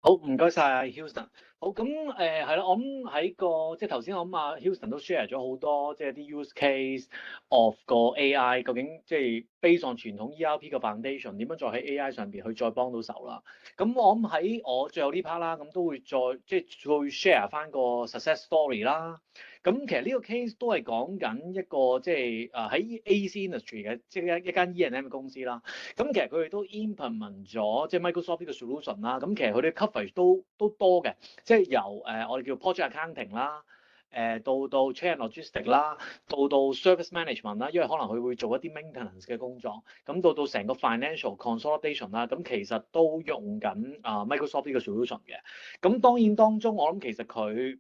好，唔該晒 Houston。好，咁係啦，我諗喺個即係頭先我諗Houston 都 share 咗好多即係啲 use case of 個 AI， 究竟即係 based on 傳統 ERP 嘅 foundation 點樣再喺 AI 上邊去再幫到手啦。咁我諗喺我最後呢 part 啦，咁都會再即係會 share 翻個 success story 啦。咁其實呢個 case 都係講緊一個即係喺 AEC industry 嘅，即係一間 E&M 嘅公司啦。咁其實佢哋都 implement 咗即係 Microsoft 呢個 solution 啦。咁其實佢哋 coverage 都多嘅，即係由我哋叫 project accounting 啦，到 chain logistics 啦，到 service management 啦，因為可能佢會做一啲 maintenance 嘅工作。咁到成個 financial consolidation 啦，咁其實都用緊Microsoft 呢個 solution 嘅。咁當然當中我諗其實佢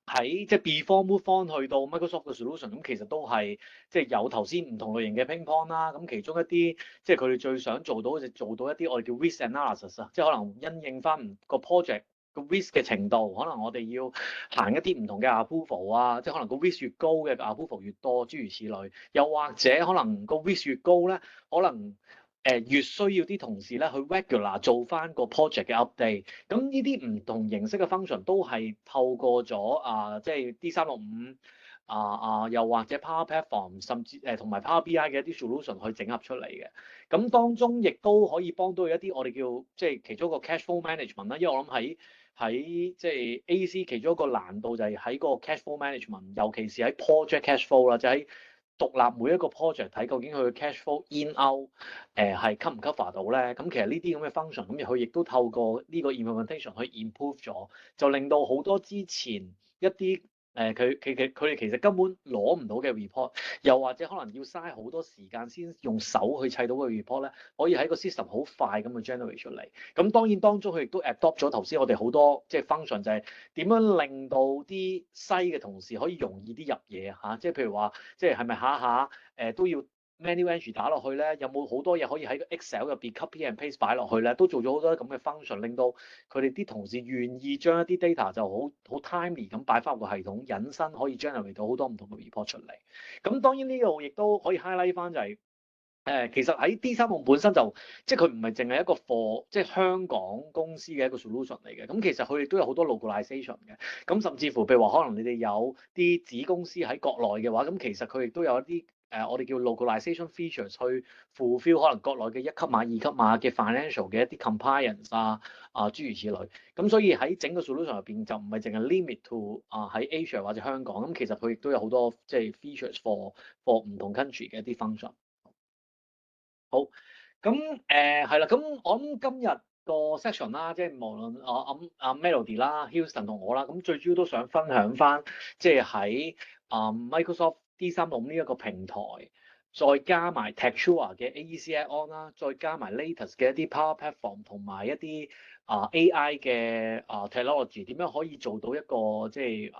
喺即係 before move on 去到 Microsoft 嘅 solution，咁其實都係即係有頭先唔同類型嘅 pain point 啦。咁其中一啲即係佢哋最想做到就做到一啲我哋叫 risk analysis 啊，即係可能因應翻個 project 個 risk 嘅程度，可能我哋要行一啲唔同嘅 approval 啊，即係可能個 risk 越高嘅 approval 越多，諸如此類。又或者可能個 risk 越高咧，可能越需要啲同事咧去 regular 做翻個 project 嘅 update。咁呢啲唔同形式嘅 function 都係透過咗即係 D365又或者 Power Platform， 甚至同埋 Power BI 嘅一啲 solution 去整合出嚟嘅。咁當中亦都可以幫到一啲我哋叫即係其中一個 cash flow management 啦。因為我諗喺即係 AEC 其中一個難度就係喺個 cash flow management， 尤其是喺 project cash flow 啦，就喺獨立每一個 project 睇究竟佢嘅 cash flow in out 係 cover 唔 cover 到咧。咁其實呢啲咁嘅 function， 咁佢亦都透過呢個 implementation 去 improve 咗，就令到好多之前一啲佢哋其實根本攞唔到嘅 report， 又或者可能要嘥好多時間先用手去砌到個 report 咧，可以喺個 system 好快咁去 generate 出嚟。咁當然當中佢亦都 adopt 咗頭先我哋好多即係 function， 就係點樣令到啲西嘅同事可以容易啲入嘢嚇，即係譬如話即係咪下下都要 manual entry 打落去咧？有冇好多嘢可以喺個 Excel 入邊 copy and paste 擺落去咧？都做咗好多咁嘅 function， 令到佢哋啲同事願意將一啲 data 就好 timely 咁擺翻入個系統，引申可以 generate 到好多唔同嘅 report 出嚟。咁當然呢度亦都可以 highlight 翻就係其實喺 D365本身就即係佢唔係淨係一個 for 即係香港公司嘅一個 solution 嚟嘅。咁其實佢亦都有好多 localization 嘅。咁甚至乎譬如話，可能你哋有啲子公司喺國內嘅話，咁其實佢亦都有一啲我哋叫 localization features 去 fulfill 可能國內嘅1級碼、2級碼嘅 financial 嘅一啲 compliance 諸如此類。咁所以喺整個 solution 入邊就唔係淨係 limit to 喺 Asia 或者香港。咁其實佢亦都有好多即係 features for 唔同 country 嘅一啲 function。好，咁係啦，咁我諗今日個 section 啦，即係無論阿 Melody 啦、Houston 同我啦，咁最主要都想分享翻，即係喺Microsoft D365呢一個平台，再加埋 Textura 嘅 AEC add-on 啦，再加埋 latest 嘅一啲 Power Platform 同埋一啲AI 嘅technology，點樣可以做到一個即係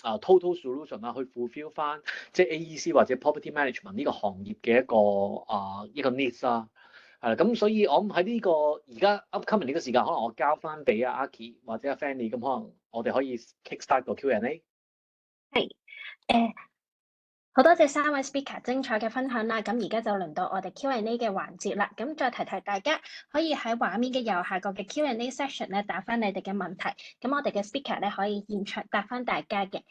total solution 啦，去 fulfill 翻即係 AEC 或者 property management 呢個行業嘅一個 needs 啦。係啦，咁所以我諗喺呢個而家 upcoming 呢個時間，可能我交翻俾阿 Aki 或者阿 Fanny，咁可能我哋可以 kickstart 個 Q&A。係好多謝3位 speaker 精彩嘅分享啦，咁而家就輪到我哋 Q&A 嘅環節啦。咁再提大家可以喺畫面嘅右下角嘅 Q&A section 咧打翻你哋嘅問題，咁我哋嘅 speaker 咧可以現場答翻大家嘅。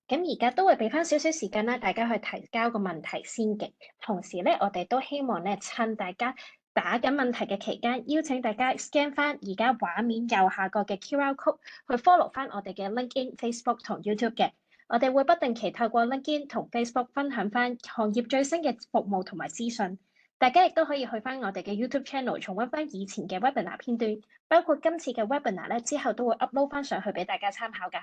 咁而家都會俾翻少少時間啦，大家去提交個問題先嘅。同時咧，我哋都希望咧趁大家打緊問題嘅期間，邀請大家 scan 翻而家畫面右下角嘅 QR code 去 follow 翻我哋嘅 LinkedIn、Facebook 同 YouTube 嘅。我哋會不定期透過 LinkedIn 同 Facebook 分享翻行業最新嘅服務同埋資訊。大家亦都可以去翻我哋嘅 YouTube channel 重溫翻以前嘅 webinar 片段，包括今次嘅 webinar 咧之後都會 upload 翻上去俾大家參考㗎。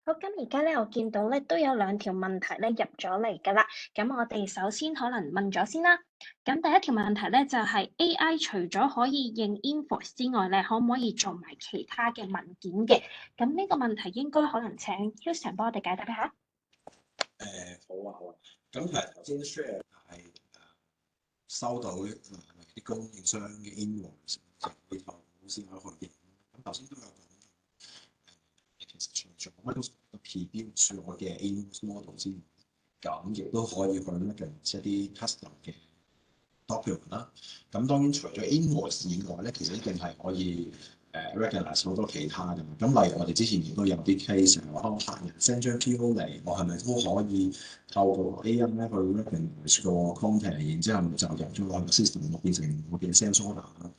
好，咁而家咧，我見到咧都有2條問題咧入咗嚟㗎啦。咁我哋首先可能問咗先啦。咁第一條問題咧就係 AI 除咗可以認 invoice 之外咧，可唔可以做埋其他嘅文件嘅？咁呢個問題應該可能請 Houston 幫我哋解答一下。好啊。咁其實頭先 share 係收到啲供應商嘅 invoice，就會透過公司去認。咁頭先都有講。其實除咗 Microsoft 嘅 preview 所嘅 invoice model 之外，咁亦都可以去一啲 custom 嘅 document 啦。咁當然除咗 invoice 以外咧，其實一定係可以recognize 好多其他嘅。咁例如我哋之前亦都有啲 case 係話，客人 send 張 PO 嚟，我係咪都可以透過 AI 咧去 recognize 個 content，然之後就入咗我個 system， 變成我嘅 sales order 啦。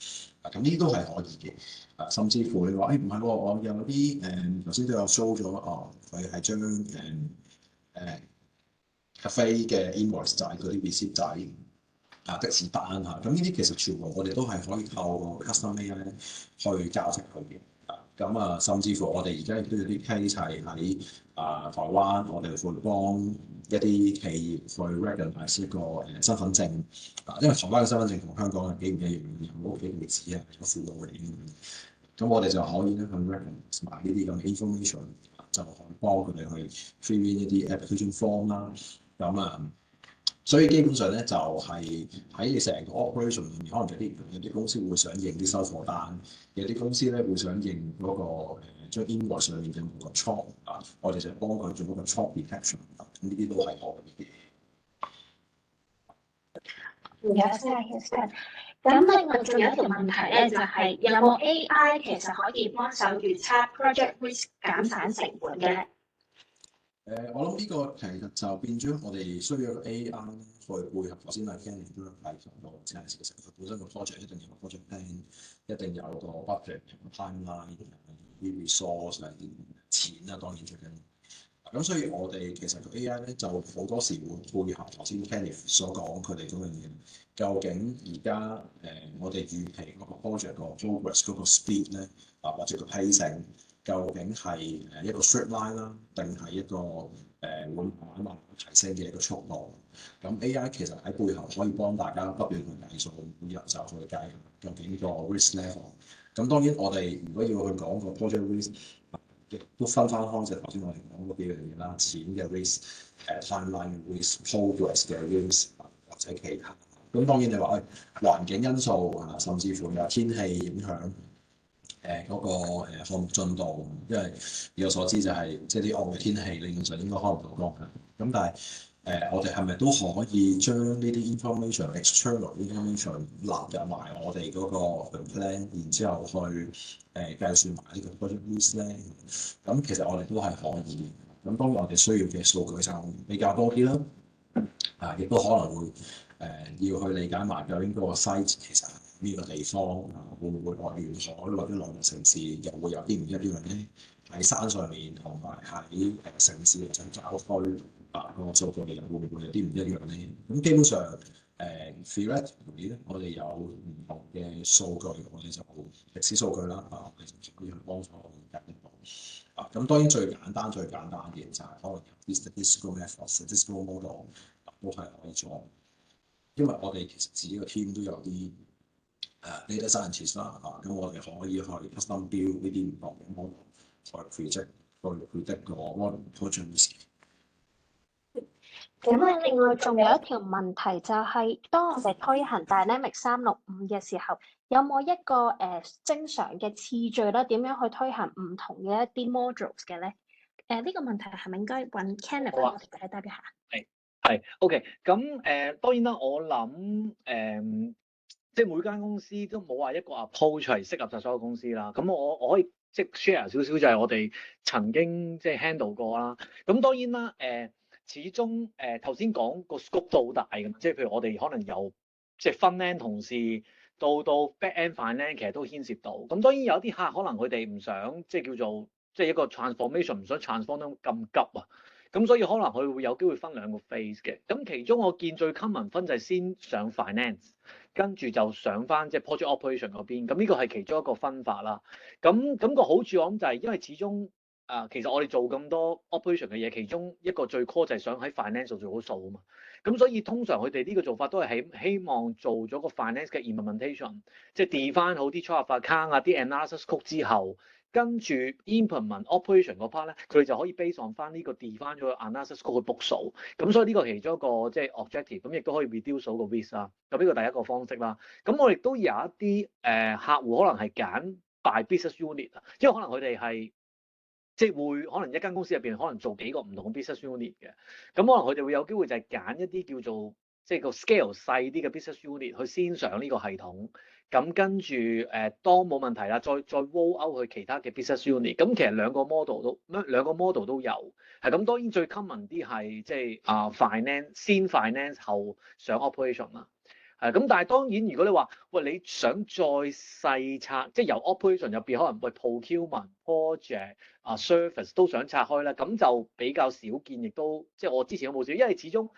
咁呢啲都係可以嘅。甚至乎你話唔係喎，我有啲頭先都有 show 咗，佢係將cafe 嘅 invoice 仔嗰啲 receipt 仔的士單嚇，咁呢啲其實全部我哋都係可以透過 custom AI 去教識佢嘅。咁甚至乎我哋而家亦都有啲 case 係喺台灣，我哋會幫一啲企業去 recognize 一個身份證。因為台灣嘅身份證同香港係幾唔一樣嘅，有屋企地址啊，有附錄嚟嘅。咁我哋就可以咧去 recognize 埋呢啲咁嘅 information， 就可以幫佢哋去 fill in 一啲 application form 啦。所以基本上咧就係喺你成個 operation 裏面，可能有啲公司會想認啲收貨單，有啲公司咧會想認嗰個將 invoice 上面嘅某個 chop 我哋就幫佢做嗰個 chop detection。咁呢啲都係可以嘅。唔該晒 Houston。咁另外仲有一條問題咧，就係有冇 AI 其實可以幫手預測 project risk 減省成本嘅咧？我諗呢個其實就變咗我哋需要 AI 去配合。頭先阿 Kenny 都有提及到，即係其實佢本身個 project 一定有個 project plan，一定有個 budget 同 timeline， 啲 resource 錢啊，當然最緊要。咁所以我哋其實個 AI 咧就好多時會配合頭先 Kenny 所講佢哋嗰樣嘢。究竟而家我哋預期嗰個 project 個 progress 嗰個 speed 咧或者個 pacing，究竟係一個 straight line 啦，定係一個會慢慢提升嘅一個速度？咁 AI 其實喺背後可以幫大家不斷去計數，每日就去計究竟呢個 risk level。咁當然我哋如果要去講個 project risk，亦都分翻開就頭先我哋講嗰幾樣嘢啦，錢嘅 risk、timeline 嘅 risk、progress 嘅 risk 或者其他。咁當然你話環境因素甚至乎有天氣影響嗰個項目進度，因為以我所知就係即係啲惡劣天氣理論上應該開唔到工嘅。咁但係我哋係咪都可以將呢啲 external information 納入埋我哋嗰個 plan， 然之後去計算埋呢個 project risk 咧？咁其實我哋都係可以。咁當然我哋需要嘅數據就比較多啲啦。亦都可能會要去理解埋究竟嗰個 site 其實呢個地方會唔會外沿海或者內陸城市又會有啲唔一樣咧？喺山上面同埋喺城市嘅郊區個數據又會唔會有啲唔一樣咧？咁基本上 theoretically 咧，我哋有唔同嘅數據，我哋就歷史數據啦，我哋就可以去幫助我哋解讀。咁當然最簡單嘅嘢就係可能有啲 statistical method、statistical model 都係可以做，因為我哋其實自己個 team 都有啲data scientist 啦，咁我哋可以去 custom build 呢啲唔同嘅 model 去 predict 個 model project risk。咁咧，另外仲有一條問題就係，當我哋推行 Dynamic 365嘅時候，有冇一個正常嘅次序啦？點樣去推行唔同嘅一啲 modules 嘅咧？呢個問題係咪應該揾 Kenneth 幫我哋解答一下？係 OK。咁當然啦，我諗即係每間公司都冇話一個 approach 係適合晒所有公司啦。咁我可以即係 share 少少，就係我哋曾經即係 handle 過啦。咁當然啦，始終頭先講個 scope 都好大嘅，即係譬如我哋可能由即係 front end 同事到 back end finance 其實都牽涉到。咁當然有啲客可能佢哋唔想即係叫做即係一個 transformation 唔想 transform 得咁急啊。咁所以可能佢會有機會分兩個 phase 嘅。咁其中我見最 common 分就係先上 finance， 跟住就上翻即係 project operation 嗰邊。咁呢個係其中一個分法啦。咁個好處我諗就係因為始終其實我哋做咁多 operation 嘅嘢，其中一個最 core 就係想喺 finance 度做好數啊嘛。咁所以通常佢哋呢個做法都係希望做咗個 finance 嘅 implementation， 即係 define 好啲 chart of account 啊、啲 analysis code 之後，跟住 implement operation 嗰 part 咧，佢哋就可以 base on 翻呢個 define 咗個 analysis code 去 book 數。咁所以呢個其中一個即係 objective，咁亦都可以 reduce 數個 risk 啦。咁呢個第一個方式啦。咁我亦都有一啲客戶可能係揀 by business unit 啊，因為可能佢哋係即係會可能一間公司入邊可能做幾個唔同嘅 business unit 嘅，咁可能佢哋會有機會就係揀一啲叫做即係個 scale 細啲嘅 business unit 去先上呢個系統，咁跟住當冇問題啦，再 roll out 去其他嘅 business unit。咁其實兩個 model 都有，係咁當然最 common 啲係即係finance 先 finance 後上 operation 啦。咁但係當然，如果你話喂你想再細拆，即係由 operation 入邊可能喂 procurement、project service 都想拆開咧，咁就比較少見，亦都即係我之前都冇少，因為始終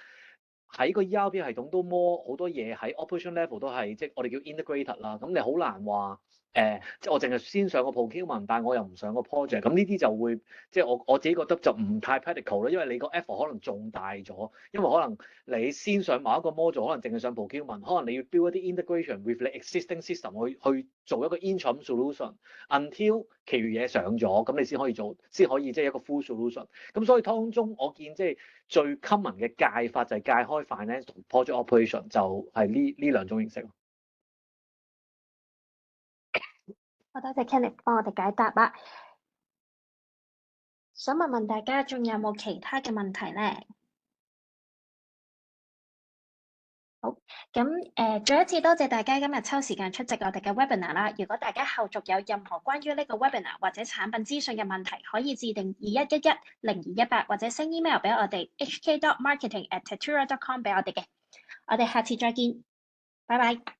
喺個 ERP 系統都好多嘢喺 operation level 都係即係我哋叫 integrated 啦，咁你好難話即係我淨係先上個 procurement，但係我又唔上個 project，咁呢啲就會即係我自己覺得就唔太 practical 啦，因為你個 effort 可能仲大咗，因為可能你先上某一個 module，可能淨係上 procurement，可能你要 build 一啲 integration with 你 existing system 去做一個 interim solution，until 其餘嘢上咗，咁你先可以即係一個 full solution。咁所以當中我見即係最 common 嘅界法就係界開 finance 同 project operation， 就係呢兩種形式。好多謝 Kenneth 幫我哋解答啦。想問大家仲有冇其他嘅問題咧？好，咁再一次多謝大家今日抽時間出席我哋嘅 webinar 啦。如果大家後續有任何關於呢個 webinar 或者產品資訊嘅問題，可以致電2111-0218或者 send email 俾我哋 hk.marketing@tatura.com 俾我哋嘅。我哋下次再見，拜拜。